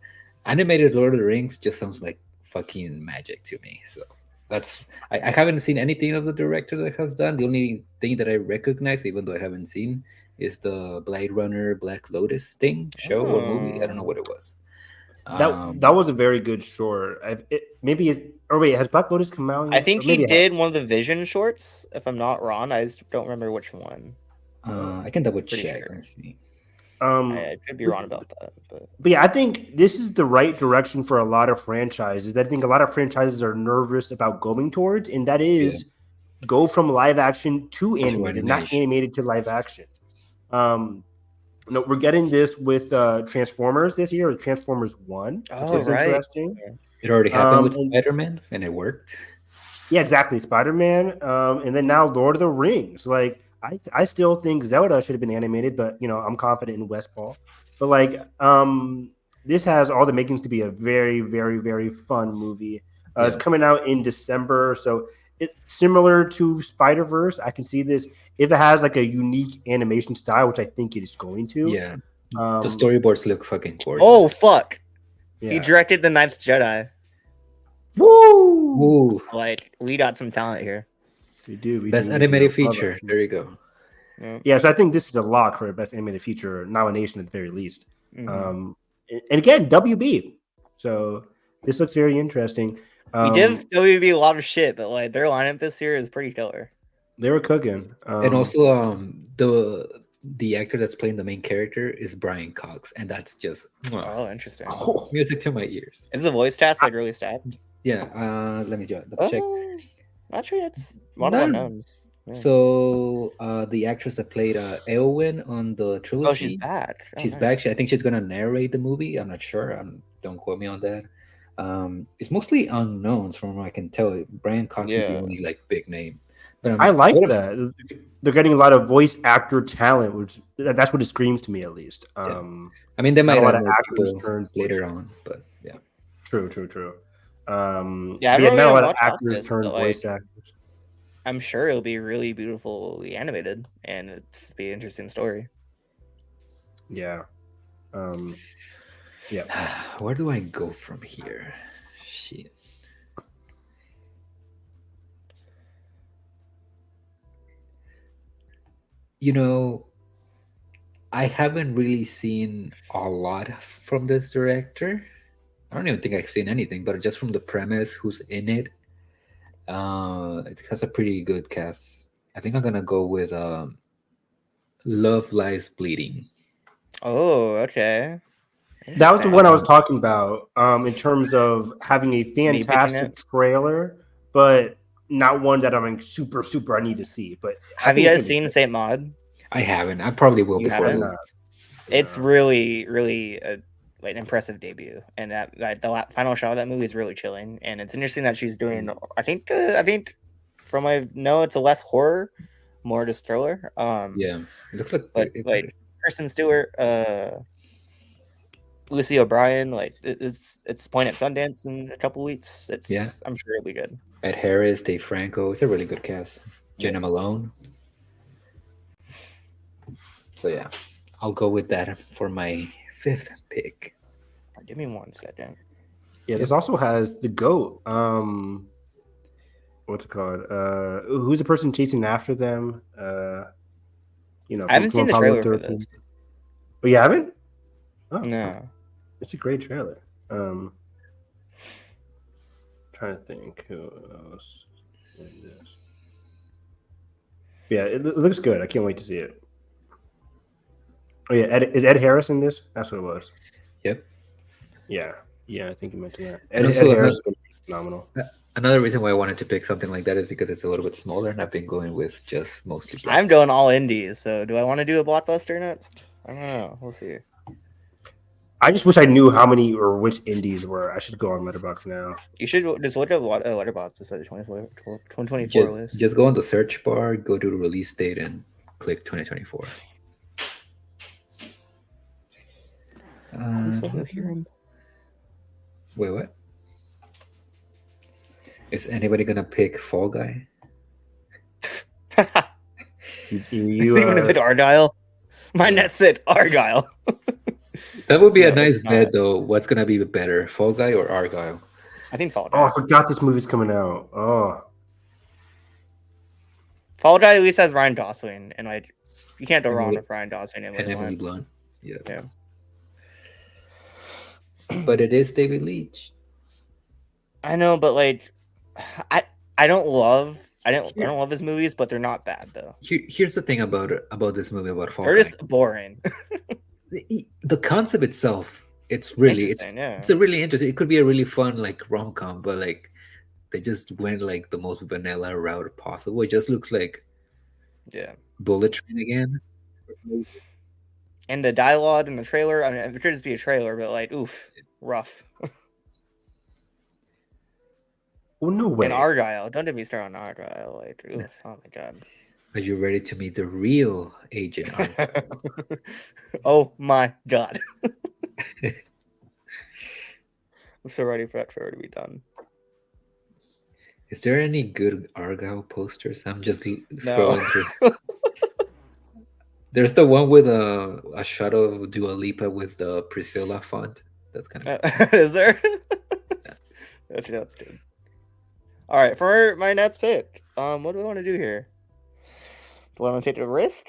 animated Lord of the Rings just sounds like fucking magic to me. So that's I haven't seen anything of the director that has done. The only thing that I recognize, even though I haven't seen, is the Blade Runner Black Lotus show or movie. I don't know what it was. That was a very good short. Has Black Lotus come out yet? I think he did one of the Vision shorts, if I'm not wrong. I just don't remember which one. I can double check. Sure. Let's see. I could be wrong about that, but yeah, I think this is the right direction for a lot of franchises. I think a lot of franchises are nervous about going towards, and that is go from live action to animated, not animated to live action. We're getting this with Transformers this year, or Transformers 1, which is interesting. It already happened with Spider-Man, and it worked. Yeah, exactly, Spider-Man, and then now Lord of the Rings, like. I still think Zelda should have been animated, but I'm confident in Westfall. But this has all the makings to be a very, very, very fun movie. It's coming out in December, so it's similar to Spider-Verse. I can see this if it has like a unique animation style, which I think it is going to. Yeah, the storyboards look fucking gorgeous. Oh fuck! Yeah. He directed The Ninth Jedi. Woo! Like we got some talent here. We do. Best animated feature. There you go. Yeah, so I think this is a lock for best animated feature nomination at the very least. And again, WB. So this looks very interesting. We give WB a lot of shit, but like their lineup this year is pretty killer. They were cooking. And also the actor that's playing the main character is Brian Cox, and that's just interesting. Music to my ears. Is the voice cast like really stacked? Yeah. Let me check. Actually, it's one of unknowns. Yeah. So the actress that played Eowyn on the trilogy. Oh, she's back. She's back. I think she's gonna narrate the movie. I'm not sure. Don't quote me on that. It's mostly unknowns from what I can tell. Brian Cox is the only like big name, But I like what that. They're getting a lot of voice actor talent, which that's what it screams to me, at least. Yeah. I mean, they Not a might lot add of more actors people turn voice. later on, but yeah. True. Yeah, I've But yeah, really not a haven't lot of watched actors Office, turn but voice like actors. I'm sure it'll be really beautifully animated and it's be an interesting story. Yeah. Yeah. Where do I go from here? Shit. You know, I haven't really seen a lot from this director. I don't even think I've seen anything, but just from the premise, who's in it, it has a pretty good cast. I think I'm gonna go with Love Lies Bleeding. Oh, okay. That was the one I was Interesting. talking about, in terms of having a Me pitching fantastic it. trailer, but not one that I'm like super I need to see. But I Have you think it's guys gonna be seen good. Saint Maud? I haven't. I probably will You before I'm haven't? this. not. It's No. really, really like an impressive debut, and final shot of that movie is really chilling. And it's interesting that she's doing. I think from my know, it's a less horror, more just thriller. Yeah, it looks like But like Kristen Stewart, Lucy O'Brien, like it's playing at Sundance in a couple weeks. Yeah. I'm sure it'll be good. Ed Harris, Dave Franco. It's a really good cast. Jenna Malone. So yeah, I'll go with that for my fifth pick. Give me 1 second. Yeah, this also has the goat. What's it called? Who's the person chasing after them? I haven't seen the Apollo trailer for 13. this. Oh, you haven't? Oh, No. it's a great trailer. Trying to think who else is this. Yeah, it looks good. I can't wait to see it. Oh yeah, is Ed Harris in this? That's what it was. Yep. Yeah, I think you mentioned that. And Ed also Harris is phenomenal. Another reason why I wanted to pick something like that is because it's a little bit smaller, and I've been going with just mostly. I'm doing all indies, so do I want to do a blockbuster next? I don't know. We'll see. I just wish I knew how many or which indies were. I should go on Letterboxd now. You should just look at Letterboxd to the 2024 list. Just go on the search bar, go to the release date, and click 2024. Wait, what? Is anybody gonna pick Fall Guy? You gonna pick Argyle? My next pick, Argyle. That would be a No, nice it's bet, not. though. What's gonna be better, Fall Guy or Argyle? I think Fall Oh, I Guy. forgot this movie's coming out. Oh, Fall Guy at least has Ryan Gosling, and like you can't go wrong with Ryan Gosling and Emily Blunt. Yeah. Yeah. But it is David Leitch. I know, but like, I don't love his movies, but they're not bad though. Here's the thing about this movie about Fall They're Guy. just boring. The concept itself, it's really it's a really interesting. It could be a really fun like rom-com, but like they just went like the most vanilla route possible. It just looks like Bullet Train again. And the dialogue in the trailer, I mean, it could just be a trailer, but like, oof, rough. oh no way. And Argyle, don't get me started on Argyle. Like, oof, oh my god. Are you ready to meet the real Agent Argyle? Oh my god. I'm so ready for that trailer to be done. Is there any good Argyle posters? I'm just scrolling through. There's the one with a shot of Dua Lipa with the Priscilla font. That's kind of cool. Is there? Actually, that's good. All right, for my next pick, what do I want to do here? Do I want to take a risk?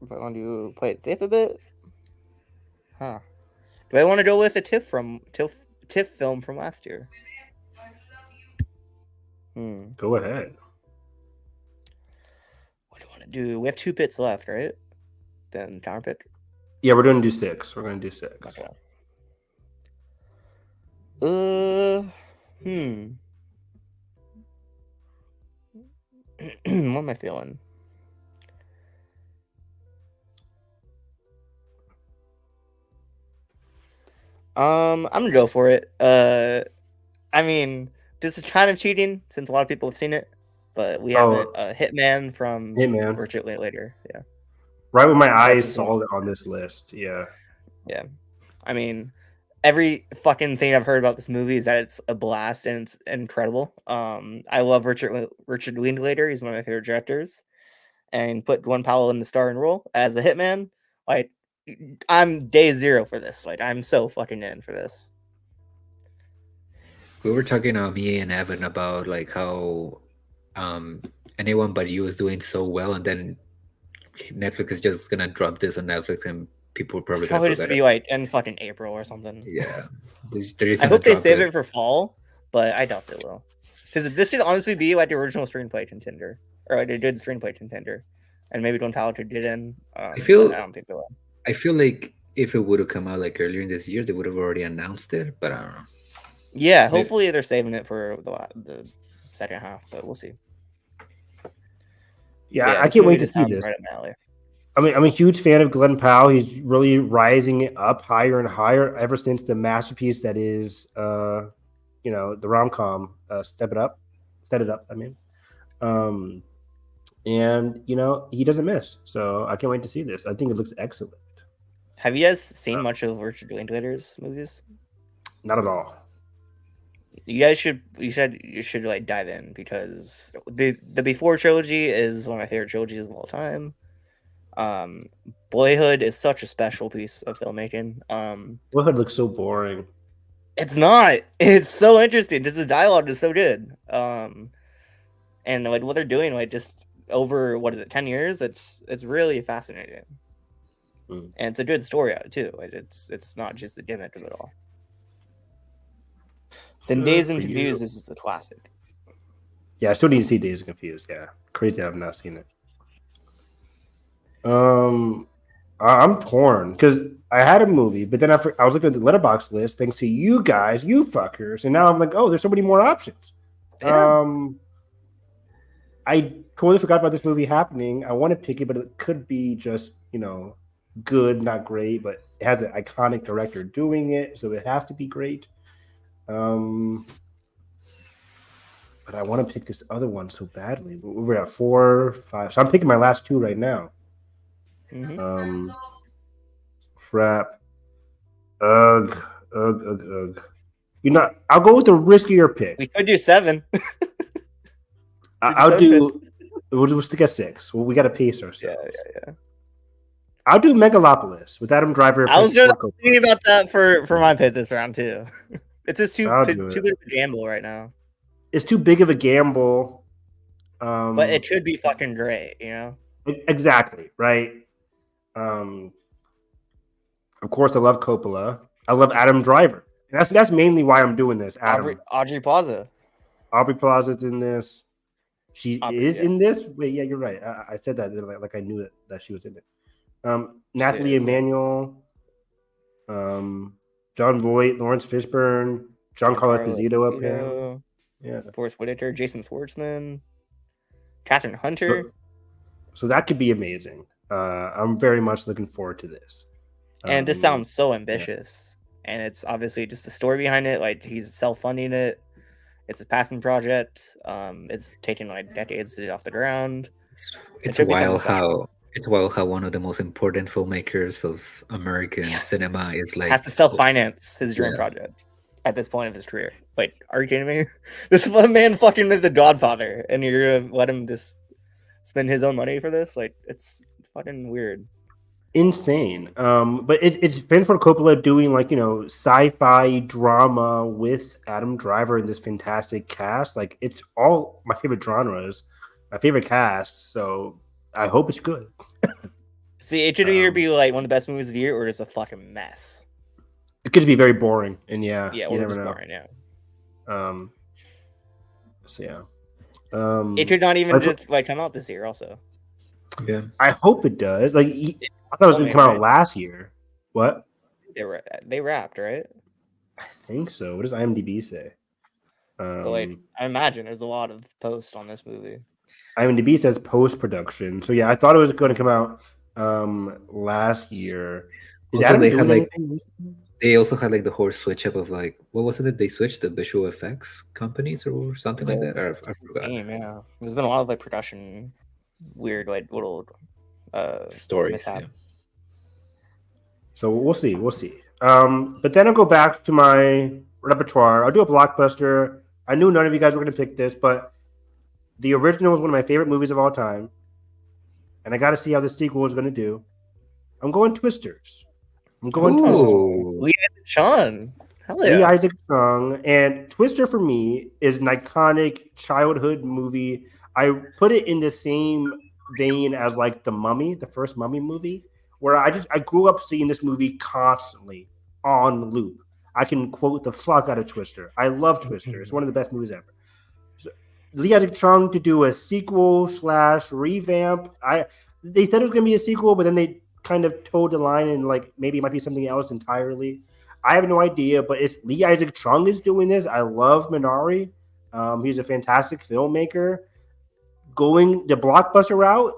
Do I want to play it safe a bit? Huh? Do I want to go with a TIFF film from last year? Go ahead. What do I want to do? We have 2 pits left, right? Then counter pick. Yeah, we're gonna do 6. We're gonna do 6. Okay. What am I feeling? I'm gonna go for it. I mean, this is kind of cheating since a lot of people have seen it, but we have a Hitman from Hitman. Richard Linklater. Yeah, Right when my eyes his saw one. it on this list. Yeah. Yeah, I mean, every fucking thing I've heard about this movie is that it's a blast and it's incredible. I love Richard Linklater. He's one of my favorite directors, and put Gwen Powell in the starring role as a hitman. Like, I'm day zero for this. Like, I'm so fucking in for this. We were talking me and Evan about like how Anyone But You is doing so well, and then Netflix is just gonna drop this on Netflix, and people are probably It's gonna probably just forget be it. like in fucking April or something. Yeah, they're just I gonna hope they drop save it for fall, but I doubt they will. Because this should honestly be like the original screenplay contender, or like a good screenplay contender, and maybe Don Paolo could get in. I feel but I don't think they will. I feel like if it would have come out like earlier in this year, they would have already announced it. But I don't know. Yeah, hopefully they're saving it for the second half, but we'll see. Yeah, Yeah, I this can't movie wait to just see sounds this. right up my alley. I mean, I'm a huge fan of Glenn Powell. He's really rising it up higher and higher ever since the masterpiece that is, the rom-com, Step It Up. I mean, and he doesn't miss. So I can't wait to see this. I think it looks excellent. Have you guys seen much of Richard Linklater's movies? Not at all. You guys should like dive in, because the Before trilogy is one of my favorite trilogies of all time. Boyhood is such a special piece of filmmaking. Boyhood looks so boring. It's not. It's so interesting. Just the dialogue is so good. And like what they're doing, like just over 10 years, it's really fascinating. And it's a good story out too. Like, it's not just the gimmick of it all. Then Dazed and Confused is a classic. Yeah, I still need to see Dazed and Confused. Yeah, crazy I've not seen it. I'm torn because I had a movie, but then I was looking at the Letterboxd list thanks to you guys, you fuckers, and now I'm like, oh, there's so many more options. Yeah. I totally forgot about this movie happening. I want to pick it, but it could be just good, not great, but it has an iconic director doing it, so it has to be great. But I want to pick this other one so badly. We're at 4, 5. So I'm picking my last two right now. Mm-hmm. Frap. Ugh. I'll go with the riskier pick. We could do 7. We'll stick at 6. Well, we got to pace ourselves. Yeah. I'll do Megalopolis with Adam Driver. I was just thinking about that for my pick this round too. It's just too big of a gamble right now. It's too big of a gamble. But it could be fucking great, Exactly, right? Of course, I love Coppola. I love Adam Driver. And that's mainly why I'm doing this. Aubrey Plaza. Aubrey Plaza's in this. She is in this? Wait, yeah, you're right. I said that like I knew that she was in it. Nathalie Emmanuel, John Voight, Lawrence Fishburne, Giancarlo Esposito up here. Yeah. Forrest Whitaker, Jason Schwartzman, Catherine Hunter. So that could be amazing. I'm very much looking forward to this. And this sounds so ambitious. Yeah. And it's obviously just the story behind it. Like, he's self-funding it. It's a passion project. It's taken like decades to get off the ground. It's wild how one of the most important filmmakers of American cinema is like has to self-finance his dream project at this point of his career. Like, are you kidding me? This man fucking made The Godfather, and you're gonna let him just spend his own money for this? Like, it's fucking weird. Insane. But it's Francis Coppola doing sci-fi drama with Adam Driver in this fantastic cast. Like, it's all my favorite genres, my favorite cast. So I hope it's good. See, it could either be like one of the best movies of the year, or just a fucking mess. It could be very boring, and you never know. Boring, So yeah. It could not even just come out this year. Also, yeah, I hope it does. Like, I thought it was going to come out last year. What? They wrapped, right? I think so. What does IMDb say? But I imagine there's a lot of post on this movie. IMDb says post-production. So yeah, I thought it was going to come out last year. Is Adam doing anything? They also had like the whole switch up of like what was it that they switched, the visual effects companies or something like that? I forgot. Game, yeah. There's been a lot of like production, weird like little Stories, mishap. yeah. So we'll see. We'll see. But then I'll go back to my repertoire. I'll do a blockbuster. I knew none of you guys were going to pick this, but the original is one of my favorite movies of all time. And I got to see how the sequel is going to do. I'm going Twisters. I'm going Twisters. Ooh. Lee Sean. Hell Lee yeah. Isaac Chung. And Twister for me is an iconic childhood movie. I put it in the same vein as like The Mummy, the first Mummy movie, where I grew up seeing this movie constantly on loop. I can quote the fuck out of Twister. I love Twister. It's one of the best movies ever. So, Lee Isaac Chung to do a sequel / revamp. They said it was going to be a sequel, but then they kind of towed the line and like maybe it might be something else entirely. I have no idea, but it's Lee Isaac Chung is doing this. I love Minari. He's a fantastic filmmaker. Going the blockbuster route,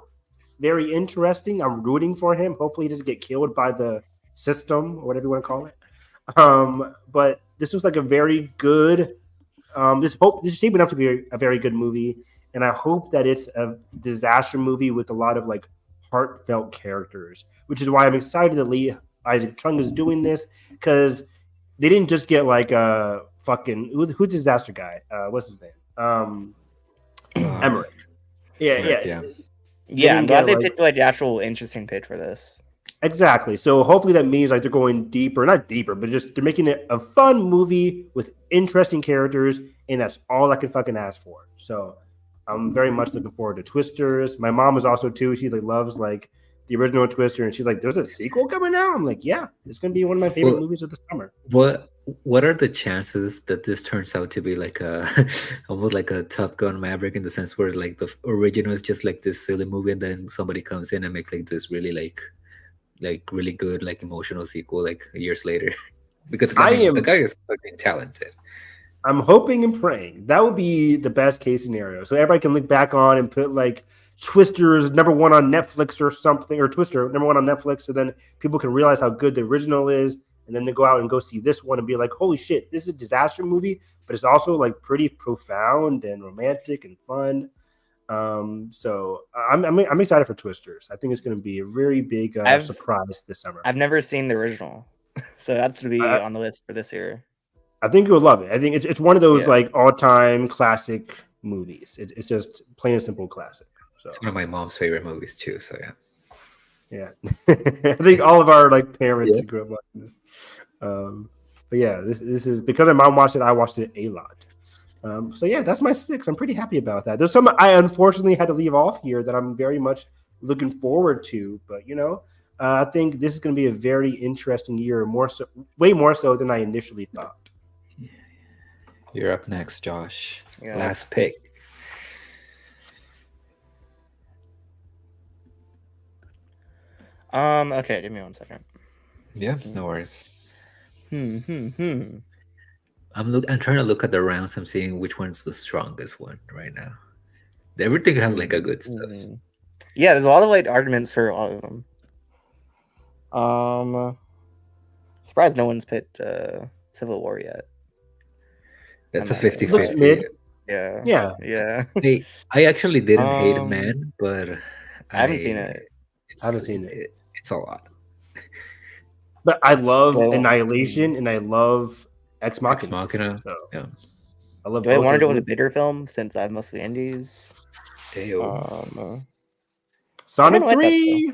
very interesting. I'm rooting for him. Hopefully, he doesn't get killed by the system or whatever you want to call it. But this was like a very good. This is shaping up to be a very good movie, and I hope that it's a disaster movie with a lot of like heartfelt characters, which is why I'm excited that Lee Isaac Chung is doing this because they didn't just get like a fucking who's disaster guy? What's his name? Emmerich. Yeah, I'm glad they picked like the actual interesting pitch for this. Exactly. So hopefully that means like they're going deeper, not deeper, but just they're making it a fun movie with interesting characters, and that's all I can fucking ask for. So I'm very much looking forward to Twisters. My mom is also too. She like loves like the original Twister, and she's like, "There's a sequel coming out." I'm like, "Yeah, it's gonna be one of my favorite movies of the summer." What are the chances that this turns out to be like a almost like a Top Gun Maverick in the sense where like the original is just like this silly movie, and then somebody comes in and makes like this really like really good like emotional sequel like years later? Because the guy is fucking talented. I'm hoping and praying that would be the best case scenario. So everybody can look back on and put like Twisters #1 on Netflix or something, or Twister #1 on Netflix, so then people can realize how good the original is, and then they go out and go see this one and be like, "Holy shit, this is a disaster movie," but it's also like pretty profound and romantic and fun. So I'm excited for Twisters. I think it's going to be a very big surprise this summer. I've never seen the original, so that's going to be on the list for this year. I think you'll love it. I think it's one of those like all-time classic movies. It's just plain and simple classic. So it's one of my mom's favorite movies too. So yeah. I think all of our like parents grew up watching this. But yeah, this is because my mom watched it. I watched it a lot. So yeah, that's my 6. I'm pretty happy about that. There's some I unfortunately had to leave off here that I'm very much looking forward to. But I think this is going to be a very interesting year, way more so than I initially thought. You're up next, Josh. Yeah. Last pick. Okay, give me 1 second. Yeah, no worries. I'm trying to look at the rounds. I'm seeing which one's the strongest one right now. Everything has like a good stuff. Yeah, there's a lot of like arguments for a lot of them. Surprised no one's picked Civil War yet. That's a 50-50. Yeah. I actually didn't hate Man, but I haven't seen it. I haven't seen it. It's a lot. But I love Annihilation and I love Ex Machina. So, yeah. I love. Do I want to go with a bigger film since I have mostly indies? Sonic 3.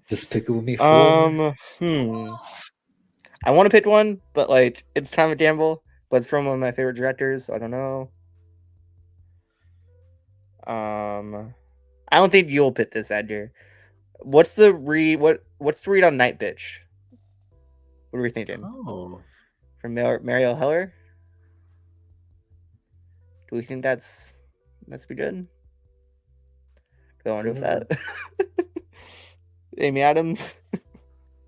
Just pick it with me. I want to pick one, but like it's kind of a gamble. But it's from one of my favorite directors, so I don't know. I don't think you'll pick this, Edgar. What's the read? What's the read on Night Bitch? What are we thinking? Oh, from Mariel Heller. Do we think that's pretty good? Do I want to do with that? Amy Adams.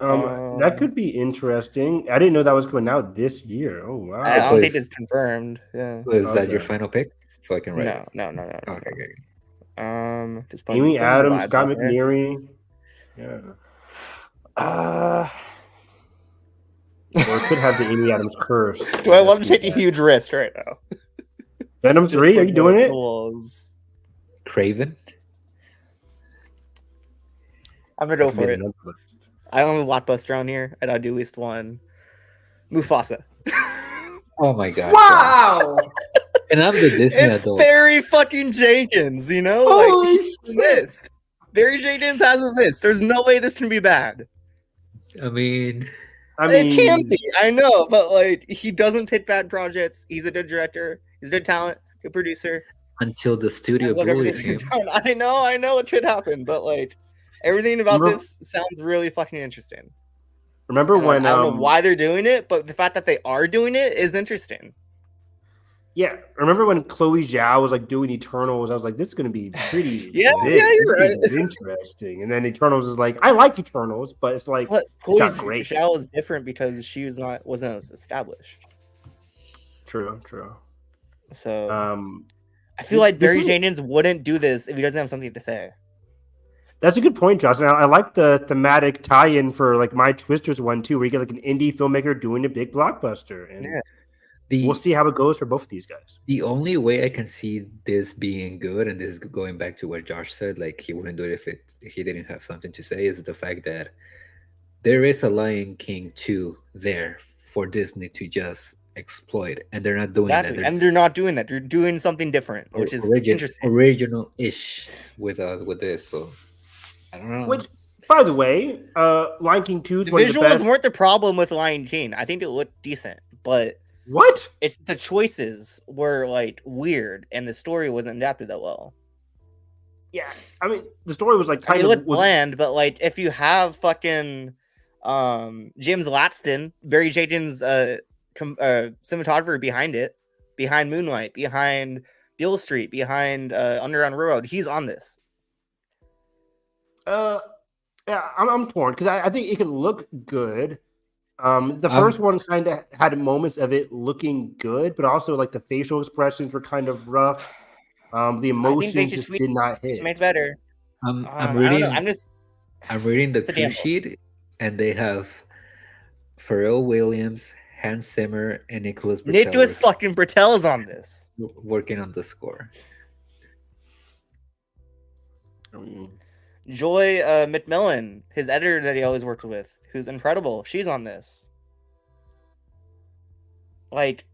That could be interesting. I didn't know that was going out this year. Oh wow! I don't think it's confirmed. Yeah. So is that your final pick? So I can write it. No. Okay. Just Amy Adams, Scott McNeary. Yeah. Or it could have the Amy Adams curse. Do I want to take a huge risk right now? Venom 3? Are you doing it? Craven. I'm gonna go for it. I only blockbuster on here, and I'll do at least one. Mufasa. Oh my god! Wow! And I'm the Disney It's adult. Barry fucking Jenkins, you know? Holy shit! Missed. Barry Jenkins hasn't missed. There's no way this can be bad. I mean, it can be. I know, but like he doesn't pick bad projects. He's a good director. He's a good talent. Good producer. Until the studio bullies him. I know it could happen, but like everything about this sounds really fucking interesting. Remember when I don't know why they're doing it, but the fact that they are doing it is interesting. Yeah, remember when Chloe Zhao was like doing Eternals? I was like, this is going to be pretty yeah, you're right. Interesting. And then Eternals is like, I like Eternals, but it's like it's not great. Zhao is different because she wasn't as established. True. So I feel like Barry Jenkins wouldn't do this if he doesn't have something to say. That's a good point, Justin. I like the thematic tie-in for like My Twisters one too, where you get like an indie filmmaker doing a big blockbuster, and we'll see how it goes for both of these guys. The only way I can see this being good, and this is going back to what Josh said, like he wouldn't do it if he didn't have something to say, is the fact that there is a Lion King 2 there for Disney to just exploit, and they're not doing that. They're not doing that. They're doing something different, which is interesting, original-ish with this. So I don't know. Which, by the way, Lion King 2 is the visuals weren't the problem with Lion King. I think it looked decent, but what? It's the choices were like weird, and the story wasn't adapted that well. Yeah, I mean the story was like it looked bland, but like if you have fucking James Latston, Barry Jenkins, cinematographer behind it, behind Moonlight, behind Beale Street, behind Underground Railroad, he's on this. Yeah, I'm torn because I think it can look good. The first one kind of had moments of it looking good, but also like the facial expressions were kind of rough. The emotions just did not hit. Make better. I'm reading the cue sheet, and they have Pharrell Williams, Hans Zimmer, and Nicholas Britell. Nicholas fucking Britell's on this, working on the score. Joy McMillan, his editor that he always worked with, who's incredible. She's on this. Like,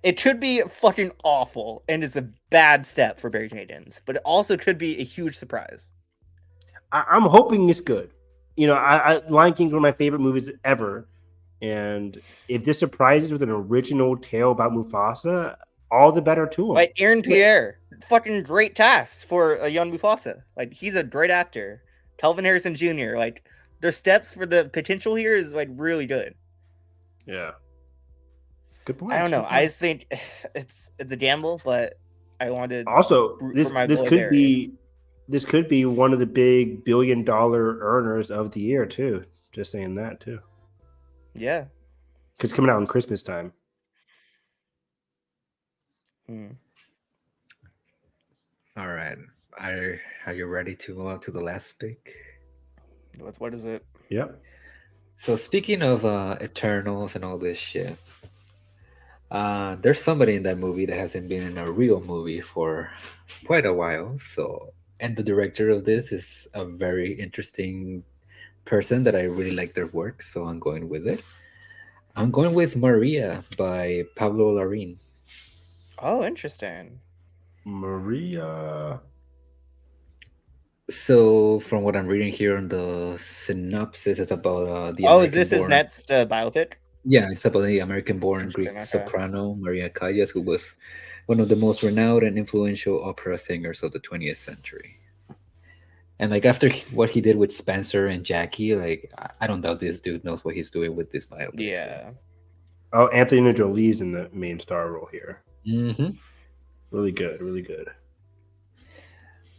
it could be fucking awful, and it's a bad step for Barry Jenkins, but it also could be a huge surprise. I'm hoping it's good. You know, Lion King's one of my favorite movies ever, and if this surprises with an original tale about Mufasa, all the better to him. Like Aaron Pierre, fucking great cast for a young Mufasa. Like, he's a great actor. Kelvin Harrison Jr. Like, their steps for the potential here is like really good. Yeah. Good point. I don't know. I just think it's a gamble, but I wanted also this could be one of the big $1 billion earners of the year too. Just saying that too. Yeah. Because it's coming out in Christmas time. All right. Are you ready to go out to the last pick? What is it? Yep. So speaking of Eternals and all this shit, there's somebody in that movie that hasn't been in a real movie for quite a while. So, and the director of this is a very interesting person that I really like their work. So I'm going with it. I'm going with Maria by Pablo Larraín. Oh, interesting. Maria. So, from what I'm reading here on the synopsis, it's about the. Is this his next biopic? Yeah, it's about the American-born Greek soprano Maria Callas, who was one of the most renowned and influential opera singers of the 20th century. And like after what he did with Spencer and Jackie, like I don't doubt this dude knows what he's doing with this biopic. Yeah. So. Oh, Anthony Jolie's in the main star role here. Mm-hmm. Really good, really good.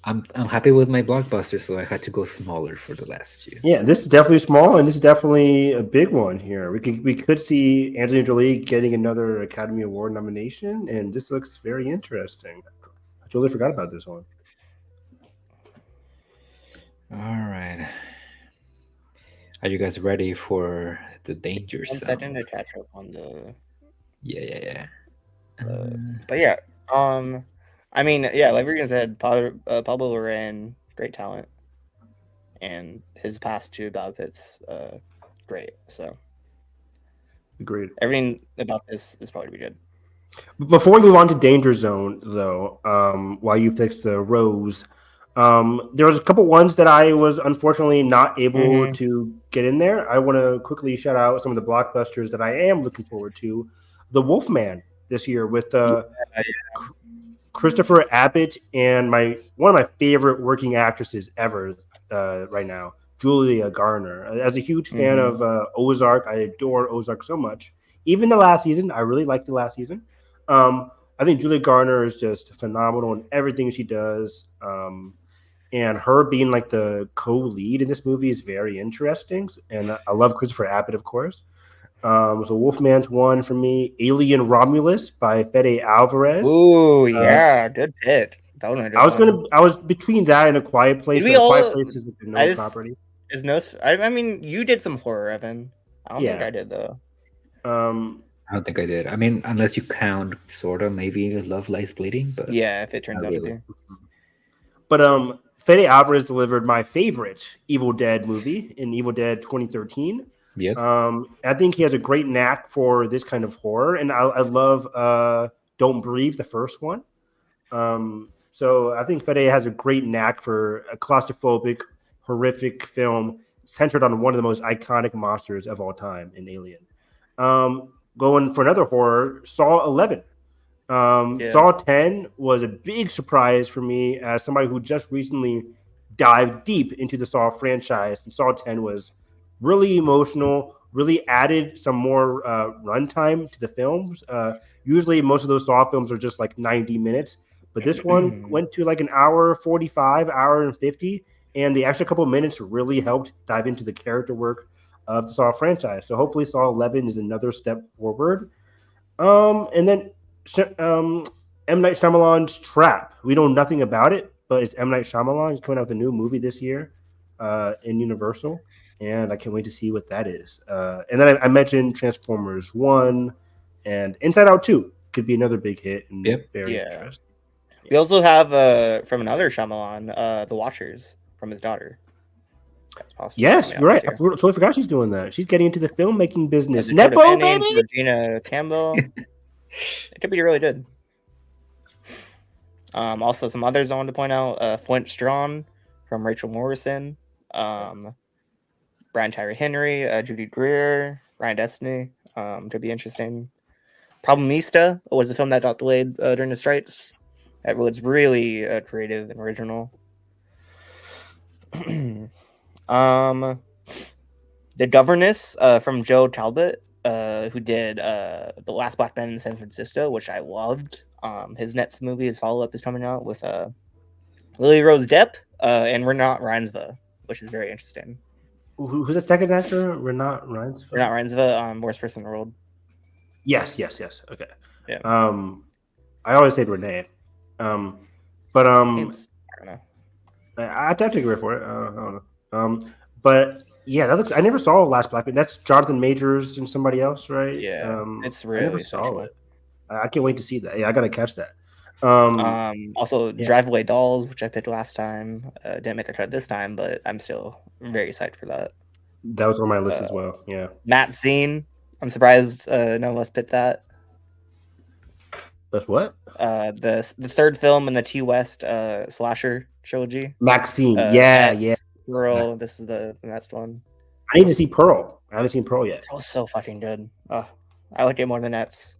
I'm happy with my blockbuster, so I had to go smaller for the last year. Yeah, this is definitely small, and this is definitely a big one here. We could see Angelina Jolie getting another Academy Award nomination, and this looks very interesting. I totally forgot about this one. All right. Are you guys ready for the danger 1 zone? second to catch up on the. Yeah. But yeah, I mean, yeah, like Regan said, Pablo Larraín, great talent, and his past 2 Biopics, great. So Agreed. everything about this is probably to be good. Before we move on to Danger Zone, though, while you fix the Rose, there was a couple ones that I was unfortunately not able Mhm. to get in there. I want to quickly shout out some of the blockbusters that I am looking forward to. The Wolfman this year with Christopher Abbott and one of my favorite working actresses ever right now, Julia Garner. As a huge fan of Ozark, I adore Ozark so much. Even the last season, I really liked the last season. I think Julia Garner is just phenomenal in everything she does. And her being like the co-lead in this movie is very interesting. And I love Christopher Abbott, of course. So Wolfman's one for me. Alien Romulus by Fede Alvarez. Ooh, yeah, good pick. That was a good one. I was between that and A Quiet Place. Did we But A Quiet all? Place is like a I known just property. is no. I mean, you did some horror, Evan. I don't think Yeah. I did though. I don't think I did. I mean, unless you count sort of maybe Love Lies Bleeding, but Yeah, if it turns not out really. to be. But Fede Alvarez delivered my favorite Evil Dead movie in Evil Dead 2013. Yep. I think he has a great knack for this kind of horror, and I love Don't Breathe, the first one. So I think Fede has a great knack for a claustrophobic, horrific film centered on one of the most iconic monsters of all time in Alien. Going for another horror, Saw 11. Saw 10 was a big surprise for me as somebody who just recently dived deep into the Saw franchise. And Saw 10 was really emotional, really added some more runtime to the films. Usually, most of those Saw films are just like 90 minutes, but this one went to like an hour 45, hour and 50. And the extra couple minutes really helped dive into the character work of the Saw franchise. So hopefully, Saw 11 is another step forward. And then M. Night Shyamalan's Trap. We know nothing about it, but it's M. Night Shyamalan. He's coming out with a new movie this year in Universal, and I can't wait to see what that is. And then I mentioned Transformers 1 and Inside Out 2 could be another big hit and very interesting. We also have from another Shyamalan, The Watchers from his daughter. That's possible. Yes, you're right. I totally forgot she's doing that. She's getting into the filmmaking business. Yeah, Nepo, baby! Regina Campbell. It could be really good. Also, some others I want to point out: Flint Strawn from Rachel Morrison, Brian Tyree Henry, Judy Greer, Ryan Destiny. Could be interesting. Problemista was a film that got delayed during the strikes. That was really creative and original. The Governess from Joe Talbot, who did The Last Black Man in San Francisco, which I loved. His next movie, his follow-up, is coming out with Lily Rose Depp and Renat Reinsve, which is very interesting. Who's the second actor? Renat Reinsve? Renat Reinsve, Worst Person in the World. Yes. Okay. Yeah. I always say Renee. But I don't know. I have to take away for it. I don't know. But yeah, that looks. I never saw Last Black Man. That's Jonathan Majors and somebody else, right? Yeah, it's really I never saw it. I can't wait to see that. Yeah, I gotta catch that. Also, Drive Away Dolls, which I picked last time, didn't make the cut this time, but I'm still very psyched for that. That was on my list as well. Yeah, Matt Scene. I'm surprised none of us picked that. That's what? The third film in the T West slasher trilogy. Maxine. Pearl. This is the next one. I need to see Pearl. I haven't seen Pearl yet. Pearl's so fucking good. I like it more than X.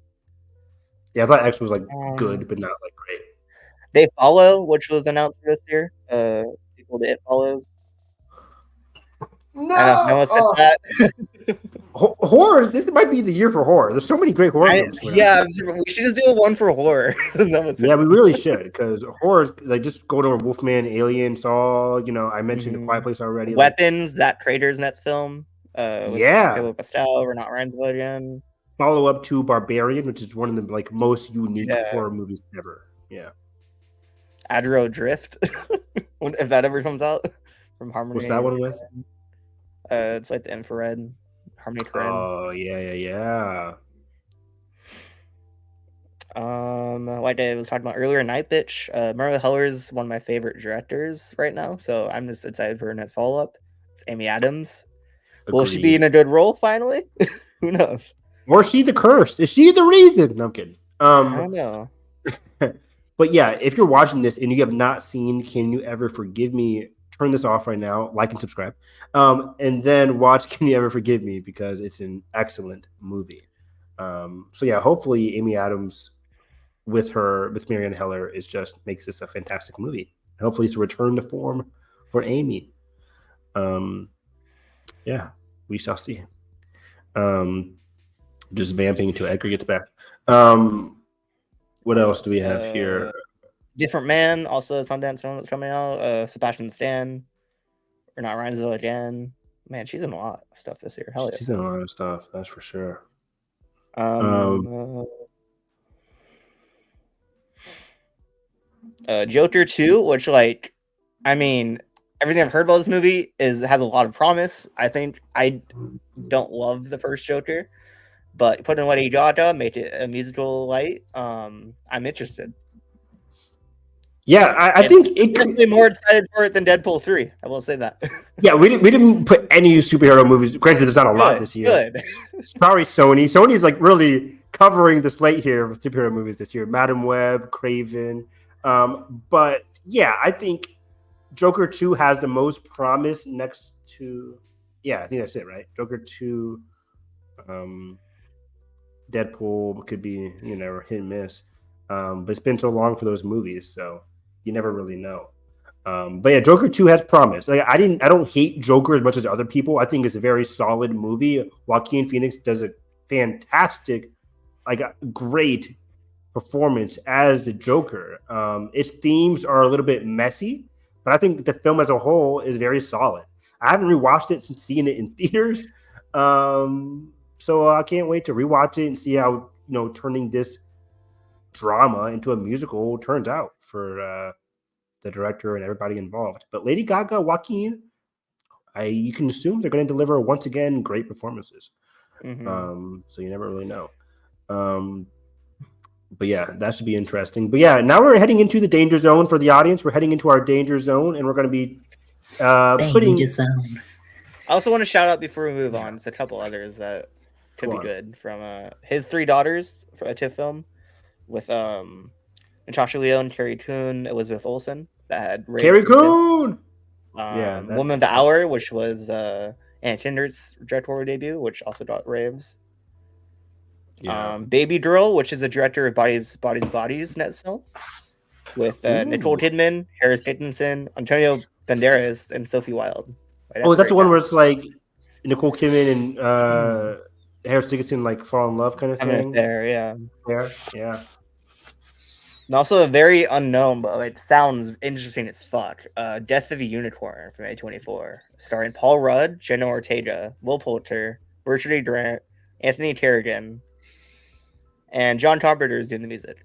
Yeah, I thought X was like good, but not like great. They Follow, which was announced this year. Sequel to It Follows. No, no one's picked that. Horror. This might be the year for horror. There's so many great horror films. Yeah, we should just do a one for horror. Yeah, we really should, because horror, like just going over Wolfman, Alien, Saw. You know, I mentioned The Quiet Place already. Weapons, Zach Crater's next film. Philip Pastel, Renat Reinsve again. Follow up to Barbarian, which is one of the like most unique horror movies ever. Yeah. Adro Drift, if that ever comes out from Harmony. What's that one with? It's like the infrared Harmony Korine. Oh yeah. Like I was talking about earlier, Night Bitch. Maria Heller is one of my favorite directors right now, so I'm just excited for her next follow up. It's Amy Adams. Will she be in a good role finally? Who knows? Or is she the curse? Is she the reason? No, I'm kidding. I don't know. But yeah, if you're watching this and you have not seen Can You Ever Forgive Me, turn this off right now, like and subscribe. And then watch Can You Ever Forgive Me because it's an excellent movie. So yeah, hopefully Amy Adams with Marianne Heller makes this a fantastic movie. Hopefully it's a return to form for Amy. Yeah, we shall see. Just vamping until Edgar gets back. What else do we have here? Different Man, also a Sundance film that's coming out. Sebastian Stan, or not Ryan again. Man, she's in a lot of stuff this year. Hell yeah, she's in a lot of stuff. That's for sure. Joker 2, which everything I've heard about this movie has a lot of promise. I think I don't love the first Joker, but putting Lady Gaga, made it a musical light. I'm interested. Yeah, I think it could be more excited for it than Deadpool 3. I will say that. Yeah, we didn't put any superhero movies. Granted, there's not a lot this year. Good. Sorry, Sony. Sony's really covering the slate here with superhero movies this year. Madam Web, Craven. But yeah, I think Joker 2 has the most promise next to. Yeah, I think that's it, right? Joker 2, Deadpool could be hit and miss. But it's been so long for those movies, so you never really know. But yeah, Joker 2 has promise. I don't hate Joker as much as other people. I think it's a very solid movie. Joaquin Phoenix does a fantastic, great performance as the Joker. Its themes are a little bit messy, but I think the film as a whole is very solid. I haven't rewatched it since seeing it in theaters. So I can't wait to rewatch it and see how turning this drama into a musical turns out for the director and everybody involved. But Lady Gaga, Joaquin, you can assume they're going to deliver once again great performances. Mm-hmm. So you never really know. But yeah, that should be interesting. But yeah, now we're heading into the danger zone for the audience. We're heading into our danger zone, and we're going to be putting. Zone. I also want to shout out before we move on. It's a couple others that could be good from his three daughters for a TIFF film with Natasha Lyonne, Carrie Coon, Elizabeth Olsen that had Carrie Coon. Woman of the Hour, which was Anna Tinder's directorial debut, which also got raves. Yeah. Baby Girl, which is the director of Bodies next film, with Nicole Kidman, Harris Dickinson, Antonio Banderas, and Sophie Wilde. Right, that's the one where it's Nicole Kidman and Harris Dickinson fall in love kind of thing. Yeah. And also a very unknown, but it sounds interesting as fuck. Death of a Unicorn from A24, starring Paul Rudd, Jenna Ortega, Will Poulter, Richard A. Durant, Anthony Kerrigan, and John Carpenter is doing the music.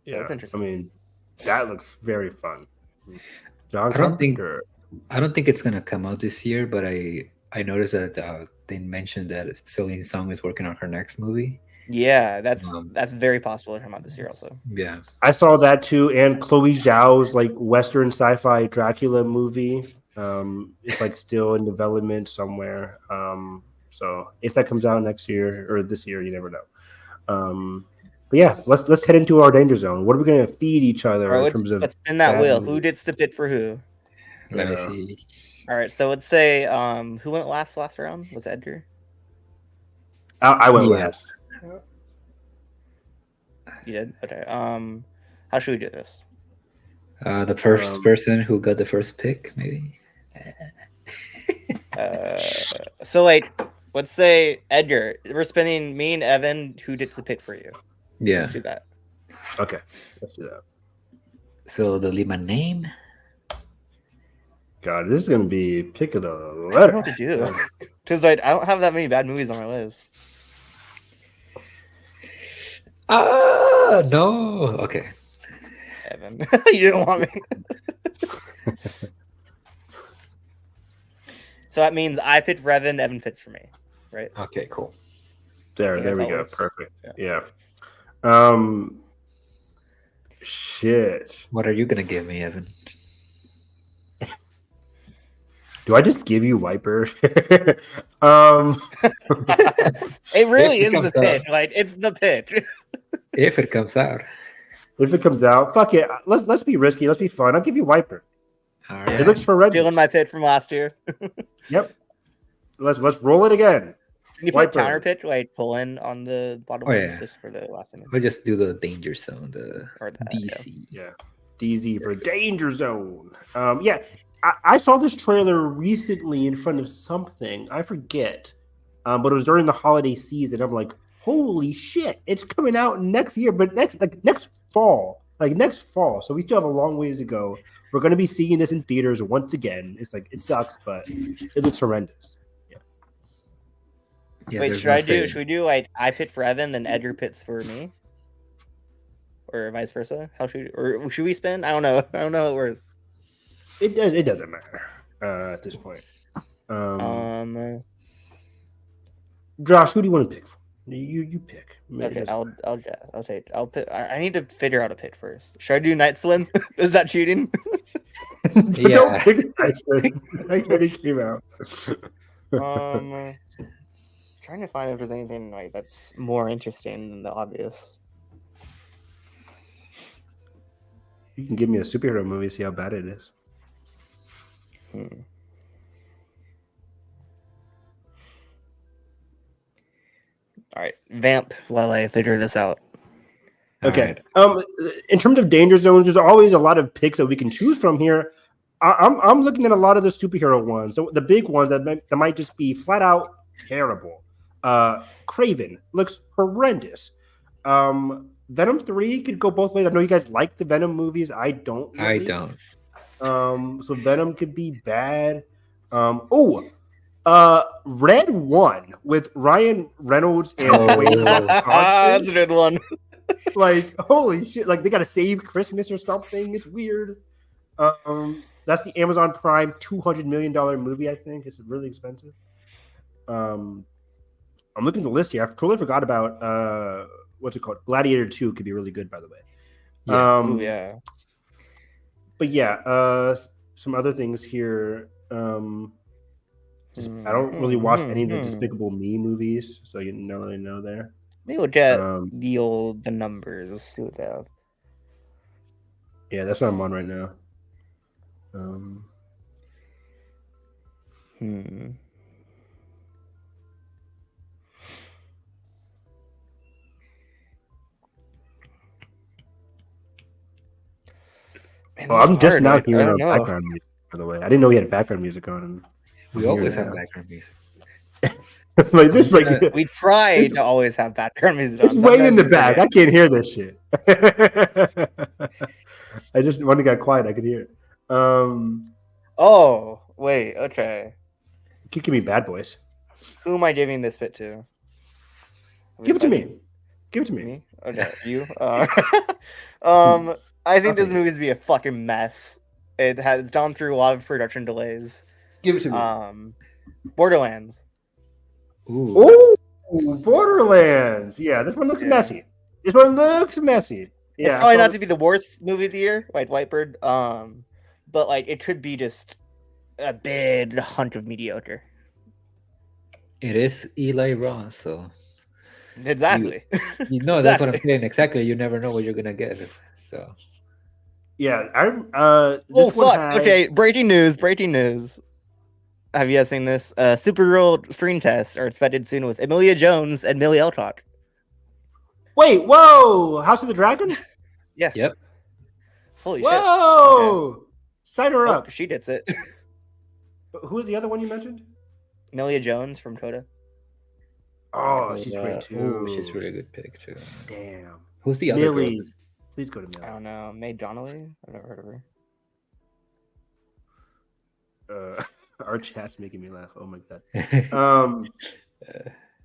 So that's interesting. That looks very fun. I don't think it's gonna come out this year, but I noticed that they mentioned that Celine Song is working on her next movie. Yeah, that's very possible to come out this year also. Yeah, I saw that too, and Chloe Zhao's Western sci-fi Dracula movie. It's still in development somewhere. So if that comes out next year or this year, you never know. But yeah, let's head into our danger zone. What are we going to feed each other in terms of? Let's spin that wheel. Who gets to pit for who? Let me see. All right, so let's say who went last round? Was Edgar? I went last. You did? Okay. How should we do this? The first person who got the first pick, maybe. So let's say Edgar. We're spinning me and Evan. Who gets the pick for you? Yeah. Let's do that. Okay, let's do that. So they'll leave my name. God, this is gonna be pick of the letter. I don't know what to do because I don't have that many bad movies on my list. No. Okay. Evan, you didn't want me. So that means I picked Revan, Evan picks for me, right? Okay, cool. There Yeah, we that go. works. Perfect. Yeah. Yeah. Shit. What are you gonna give me, Evan? Do I just give you Wiper? It really If it is the comes out. pitch. Like it's the pitch. If it comes out. If it comes out, fuck it. Let's be risky. Let's be fun. I'll give you Wiper. All Yeah. right. It looks horrendous. Stealing my pitch from last year. Yep. Let's roll it again. Can you put Wiper. counter pitch like pull in on the bottom Oh, ones yeah. just for the last image? We'll just do the danger zone, the Or that, DC. Yeah. DZ for Danger Zone. Yeah. I saw this trailer recently in front of something. I forget. But it was during the holiday season. I'm like, holy shit, it's coming out next year, but next fall. Next fall. So we still have a long ways to go. We're gonna be seeing this in theaters once again. It's like it sucks, but it looks horrendous. Yeah, Wait, there's should no I do? saying. Should we do like I pit for Evan, then Edgar pits for me, or vice versa? How should or should we spin? I don't know. I don't know how it works. It doesn't matter at this point. Josh, who do you want to pick? You pick. Okay, I'll pit. I need to figure out a pit first. Should I do Night Swim? Is that cheating? Don't Yeah. pick Night Swim came out. Trying to find if there's anything like that's more interesting than the obvious. You can give me a superhero movie, see how bad it is. All right, vamp while I figure this out. Okay. All right. In terms of danger zones, there's always a lot of picks that we can choose from here. I'm looking at a lot of the superhero ones. So the big ones that might just be flat out terrible. Craven looks horrendous. Venom 3 could go both ways. I know you guys like the Venom movies. I don't. Really. I don't. So Venom could be bad. Red 1 with Ryan Reynolds and Dwayne The Rock Johnson. That's a good one. Like, holy shit! Like they gotta save Christmas or something. It's weird. That's the Amazon Prime $200 million movie. I think it's really expensive. I'm looking at the list here. I totally forgot about what's it called? Gladiator 2 could be really good, by the way. Yeah. Yeah. But yeah, some other things here. I don't really watch any of the Despicable Me movies, so you know there. Maybe we'll get the numbers. See what they have. Yeah, that's what I'm on right now. I'm just now hearing our background music, by the way. I didn't know we had background music on. And We always have background music. like this, like We try to always have background music. it's way in the back. I can't hear this shit. I just when it got quiet, I could hear it. Oh wait, okay. You could give me Bad Boys. Who am I giving this bit to? Give it to me. Give it to me. Me? Okay, you. I think this movie's be a fucking mess. It's gone through a lot of production delays. Give it to me. Borderlands. Ooh. Oh, Borderlands. Yeah, this one looks messy. This one looks messy. It's Yeah, probably not to be the worst movie of the year, like Whitebird. But like it could be just a big hunk of mediocre. It is Eli Roth, so Exactly. you know that's what I'm saying. Exactly. You never know what you're gonna get. So yeah. I'm. Oh This one fuck! has- Okay, breaking news! Have you guys seen this? Supergirl screen tests are expected soon with Emilia Jones and Millie Alcock. Wait, whoa! House of the Dragon? Yeah. Yep. Holy shit! Whoa! Sign her Oh, up. she gets it. Who's the other one you mentioned? Emilia Jones from Coda. Oh, she's great too. Oh, she's a really good pick too. Damn. Who's the other Millie. girl? Please go to I Millie. don't know. Mae Donnelly? I've never heard of her. Our chat's making me laugh. Oh my god.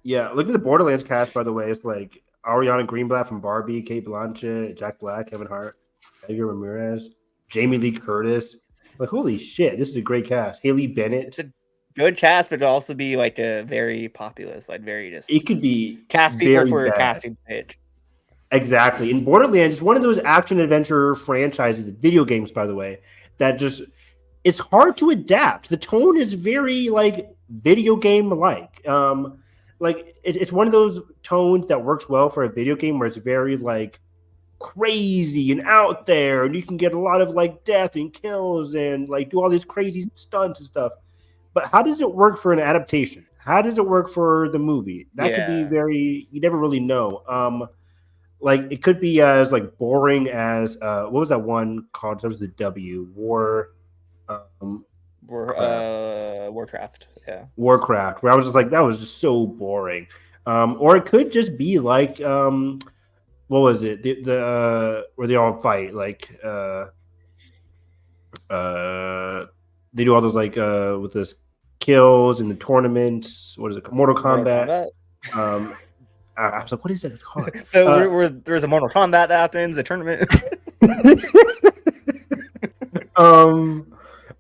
Yeah, look at the Borderlands cast, by the way. It's like Ariana Greenblatt from Barbie, Kate Blanchett, Jack Black, Kevin Hart, Edgar Ramirez, Jamie Lee Curtis. Like, holy shit, this is a great cast. Haley Bennett. good cast, but it'll also be like a very populous, like very just It could be cast people very for a bad. casting stage. Exactly. And Borderlands is one of those action adventure franchises, video games, by the way, that just it's hard to adapt. The tone is very like video game like. It's one of those tones that works well for a video game where it's very like crazy and out there, and you can get a lot of like death and kills and like do all these crazy stunts and stuff. But how does it work for an adaptation? How does it work for the movie? That could be very, you never really know. Like it could be as like boring as what was that one called? That was the W War. Warcraft, yeah. Warcraft, where I was just like, that was just so boring. Or it could just be like, what was it? The where they all fight, like, they do all those like with the kills and the tournaments. What is it? Mortal Kombat. I was like, what is that called? There's a Mortal Kombat that happens, a tournament.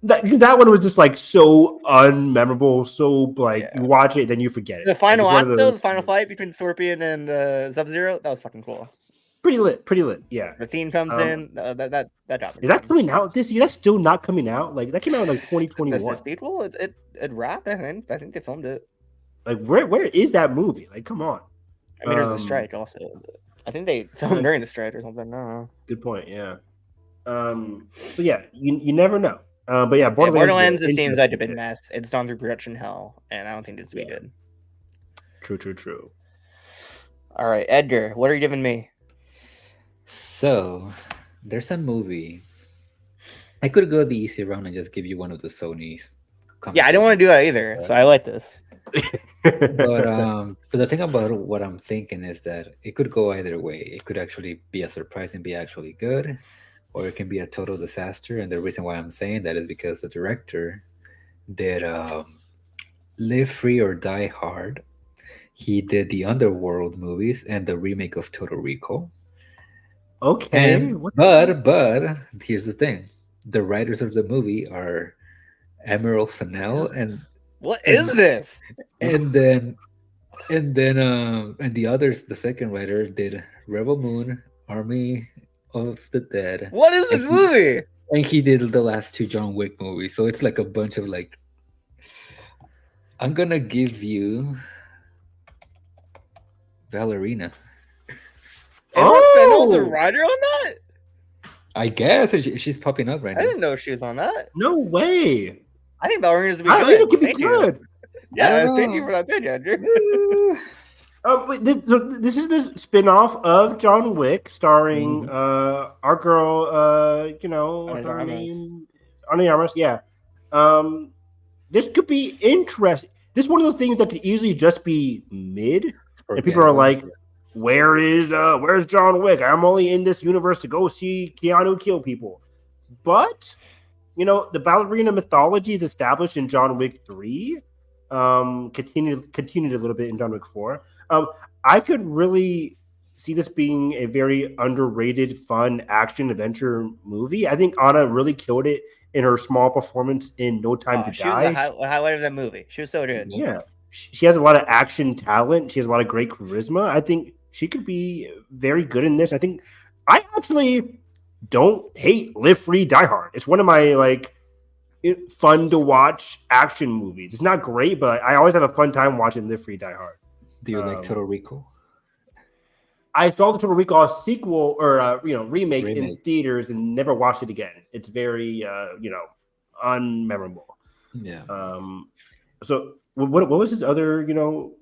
That one was just like so unmemorable, so like you watch it, then you forget it. The final act, though, the final fight between Scorpion and Sub-Zero, that was fucking cool. Pretty lit. Yeah. The theme comes in. That job. Is that coming out this year? That's still not coming out. Like that came out in like 2021. The sequel, it wrapped. I think they filmed it. Like where is that movie? Like, come on. I mean, there's a strike also. I think they filmed during the strike or something. No. Good point. Yeah. So yeah, you never know. But yeah, Borderlands it seems like a big mess. It's gone through production hell, and I don't think it's be good. True. All right, Edgar, what are you giving me? So there's a movie. I could go the easy route and just give you one of the Sony's. Yeah, I don't want to do that either. So I like this. But the thing about what I'm thinking is that it could go either way. It could actually be a surprise and be actually good, or it can be a total disaster. And the reason why I'm saying that is because the director did Live Free or Die Hard. He did the Underworld movies and the remake of Total Recall. Okay. But here's the thing. The writers of the movie are Emerald Fennell and what is this? And then the others, the second writer did Rebel Moon, Army of the Dead. What is this movie? And he did the last two John Wick movies. So it's like a bunch of like. I'm gonna give you Ballerina. Emerald Fennell's a writer on that? I guess she's popping up right now. I didn't know she was on that. No way. I think Ballerina's to be Ballerina good. could be good. Yeah, thank you for that pitch, Andrew. This is the spin-off of John Wick, starring our girl, her name, Ana Armas. Yeah. This could be interesting. This is one of those things that could easily just be mid, and people are like, where's John Wick? I'm only in this universe to go see Keanu kill people. But, the ballerina mythology is established in John Wick 3. Continued a little bit in John Wick 4. I could really see this being a very underrated, fun action adventure movie. I think Anna really killed it in her small performance in No Time to Die. She was the highlight of that movie. She was so good. Yeah. She has a lot of action talent. She has a lot of great charisma. I think she could be very good in this. I actually don't hate Live Free Die Hard. It's one of my fun to watch action movies. It's not great, but I always have a fun time watching Live Free Die Hard. Do you like Total Recall? I saw the Total Recall sequel or remake in theaters and never watched it again. It's very unmemorable. Yeah. So what was his other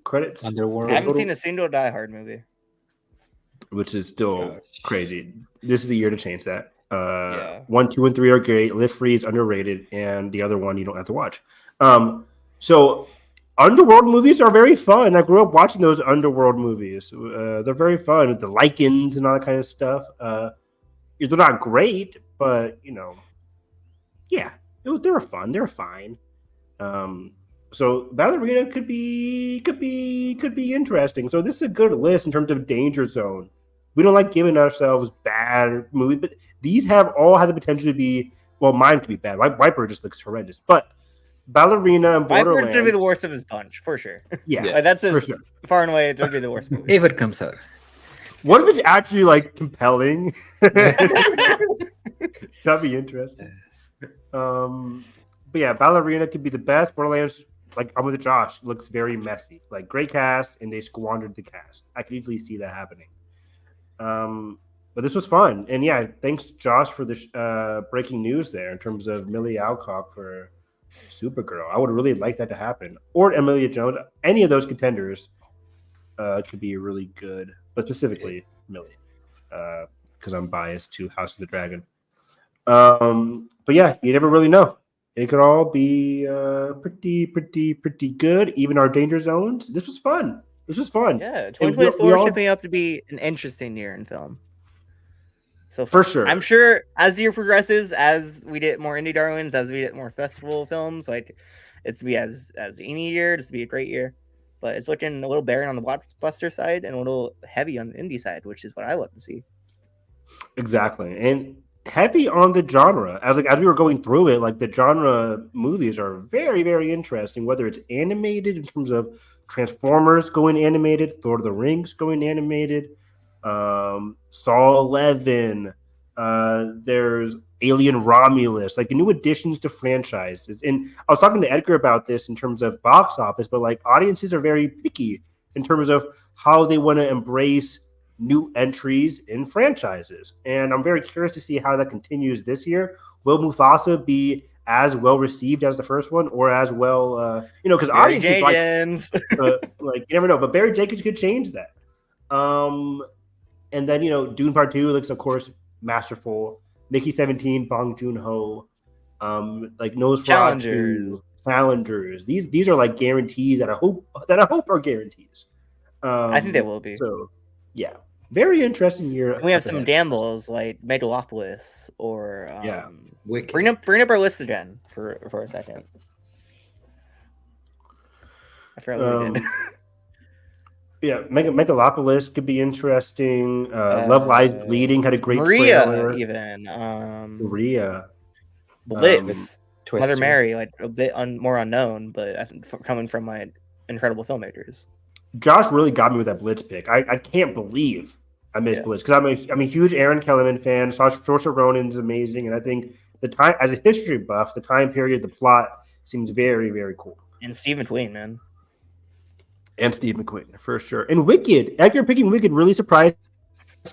credits? Underworld. I haven't seen a single Die Hard movie, which is still crazy. This is the year to change that. 1, 2, and 3 are great. Live Free is underrated, and the other one you don't have to watch. So Underworld movies are very fun. I grew up watching those Underworld movies. They're very fun. The Lycans and all that kind of stuff. They're not great, but they were fun. They're fine. So Ballerina could be interesting. So this is a good list in terms of danger zone. We don't like giving ourselves bad movies, but these all have the potential to be. Well, mine could be bad. Viper just looks horrendous, but Ballerina and My version would be Borderlands. the worst of his bunch, for sure. Yeah, Yeah. Like, that's for his, sure. far and away, it would be the worst movie. If it comes out. What if it's actually like compelling? That'd be interesting. But yeah, Ballerina could be the best. Borderlands, like I'm with Josh, looks very messy. Like great cast, and they squandered the cast. I could easily see that happening. But this was fun, and yeah, thanks Josh for the breaking news there in terms of Millie Alcock for Supergirl. I would really like that to happen, or Emilia Jones. Any of those contenders could be really good, but specifically Millie, because I'm biased to House of the Dragon. But yeah, you never really know. It could all be pretty good. Even our danger zones. This was fun. Yeah, 2024 is shaping up to be an interesting year in film. So for sure, I'm sure as the year progresses, as we get more indie darlings, as we get more festival films, like it's to be as any year, it's to be a great year. But it's looking a little barren on the blockbuster side and a little heavy on the indie side, which is what I love to see. Exactly, and heavy on the genre. As we were going through it, like the genre movies are very, very interesting. Whether it's animated in terms of Transformers going animated, Lord of the Rings going animated, Saw 11. There's Alien Romulus, like new additions to franchises. And I was talking to Edgar about this in terms of box office, but like audiences are very picky in terms of how they want to embrace new entries in franchises. And I'm very curious to see how that continues this year. Will Mufasa be as well received as the first one, or as well, because audiences like you never know, but Barry Jenkins could change that. And then, Dune Part 2 looks, of course, masterful. Mickey 17, Bong Joon-ho, like Nosferatu, Challengers. These are like guarantees that I hope are guarantees. I think they will be. So, yeah, very interesting year. And we have some gambles like Megalopolis or Wicked. Bring up our list again for a second. I forgot what we did. Yeah, Megalopolis could be interesting. Love Lies Bleeding had a great Maria trailer. Even Maria, Blitz, Mother Mary, like a bit more unknown, but I think coming from my incredible filmmakers. Josh really got me with that Blitz pick. I can't believe I missed Blitz because I'm a huge Aaron Kellerman fan. Saoirse Ronan's amazing, and I think the time as a history buff, the time period, the plot seems very, very cool. And Steve McQueen, man. And Steve McQueen, for sure. And Wicked. Edgar picking Wicked really surprised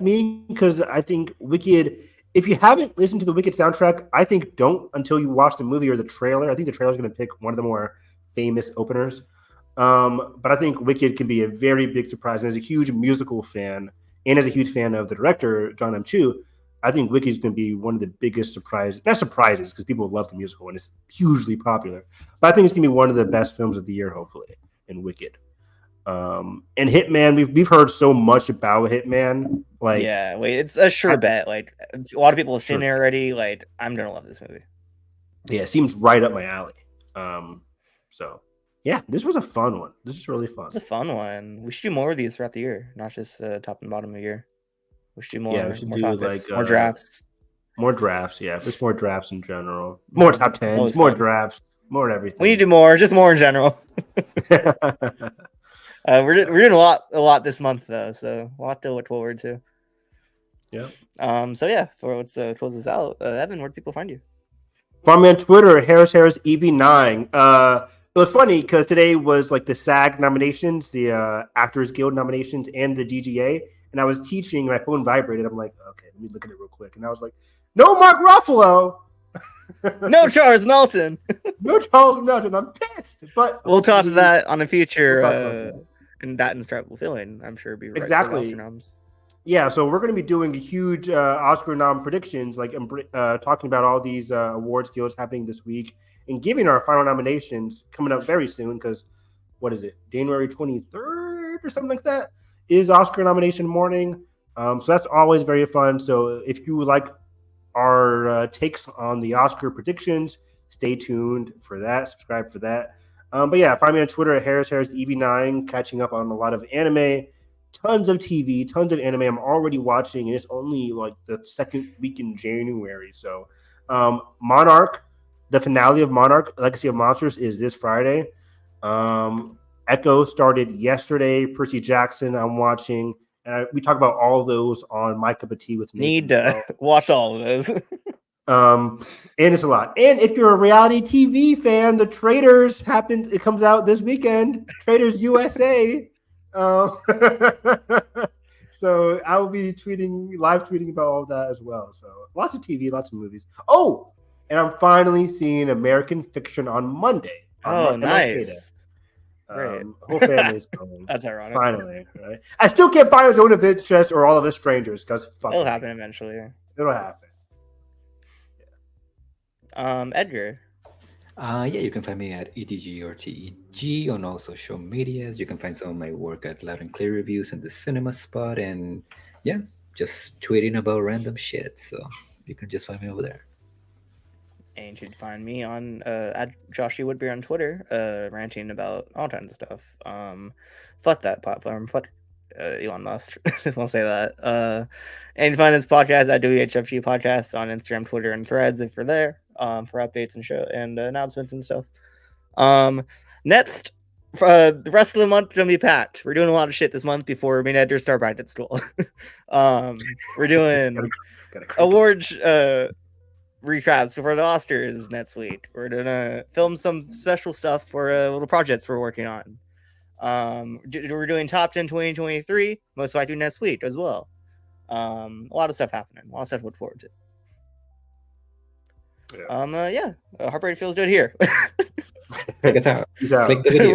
me because I think Wicked, if you haven't listened to the Wicked soundtrack, I think don't until you watch the movie or the trailer. I think the trailer is going to pick one of the more famous openers. But I think Wicked can be a very big surprise. And as a huge musical fan and as a huge fan of the director, John M. Chu, I think Wicked is going to be one of the biggest surprises. Not surprises because people love the musical and it's hugely popular. But I think it's going to be one of the best films of the year, hopefully, in Wicked. And Hitman, we've heard so much about Hitman. Like, it's a sure bet. Like a lot of people have seen it already. Like I'm gonna love this movie. Yeah, it seems right up my alley. So yeah, this was a fun one. This is really fun. It's a fun one. We should do more of these throughout the year, not just top and bottom of the year. We should do more. Yeah, we should do topics, like more drafts. More drafts. Yeah, just more drafts in general. More top tens. More drafts. More everything. We need to do more. Just more in general. We're doing a lot this month though, so a lot to look forward to. Yeah. So yeah, let's close this out. Evan, where do people find you? Find me on Twitter, Harris EB9. It was funny because today was like the SAG nominations, the Actors Guild nominations, and the DGA. And I was teaching, my phone vibrated. I'm like, okay, let me look at it real quick. And I was like, no Mark Ruffalo. No Charles Melton. No Charles Melton. I'm pissed. But we'll talk to that on a future. And that and start filling, I'm sure, be right exactly. Yeah, so we're going to be doing a huge Oscar nom predictions, like talking about all these awards deals happening this week and giving our final nominations coming up very soon because, what is it, January 23rd or something like that is Oscar nomination morning. So that's always very fun. So if you would like our takes on the Oscar predictions, stay tuned for that. Subscribe for that. But yeah, find me on Twitter at HarrisEV9, catching up on a lot of anime, tons of TV, tons of anime I'm already watching, and it's only like the second week in January. So Monarch the finale of Monarch: Legacy of Monsters is this Friday. Echo started yesterday. Percy Jackson, I'm watching. And we talk about all those on My Cup of Tea with Nathan. Need to watch all of those. And it's a lot. And if you're a reality TV fan, The Traitors happened. It comes out this weekend. Traitors USA. So I will be live tweeting about all that as well. So lots of TV, lots of movies. Oh, and I'm finally seeing American Fiction on Monday. On Nice. Right. Whole family's going. That's ironic. Finally, right? I still can't find Zone of Interest or All of Us Strangers because it'll happen eventually. It'll happen. Edgar. You can find me at EDG or TEG on all social medias. You can find some of my work at Loud and Clear Reviews and the Cinema Spot, and just tweeting about random shit. So you can just find me over there. And you can find me on at Josh E. Woodbury on Twitter, ranting about all kinds of stuff. Fuck that platform. Fuck Elon Musk. Just want to say that. And you can find this podcast at WHFG Podcast on Instagram, Twitter, and Threads if you're there for updates and show and announcements and stuff. Next, the rest of the month gonna be packed. We're doing a lot of shit this month before me and Edgar start back at school. We're doing awards. Recaps for the Oscars next week. We're gonna film some special stuff for little projects we're working on. We're doing top 10 2023 most likely next week as well. A lot of stuff happening. A lot of stuff to look forward to. Heartbreak feels good here. Take us out. Peace out. Click the video.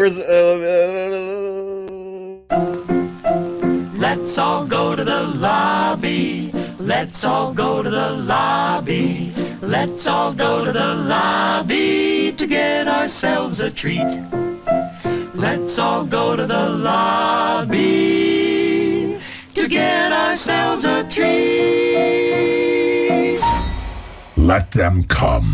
Let's all go to the lobby. Let's all go to the lobby. Let's all go to the lobby to get ourselves a treat. Let's all go to the lobby to get ourselves a treat. Let them come.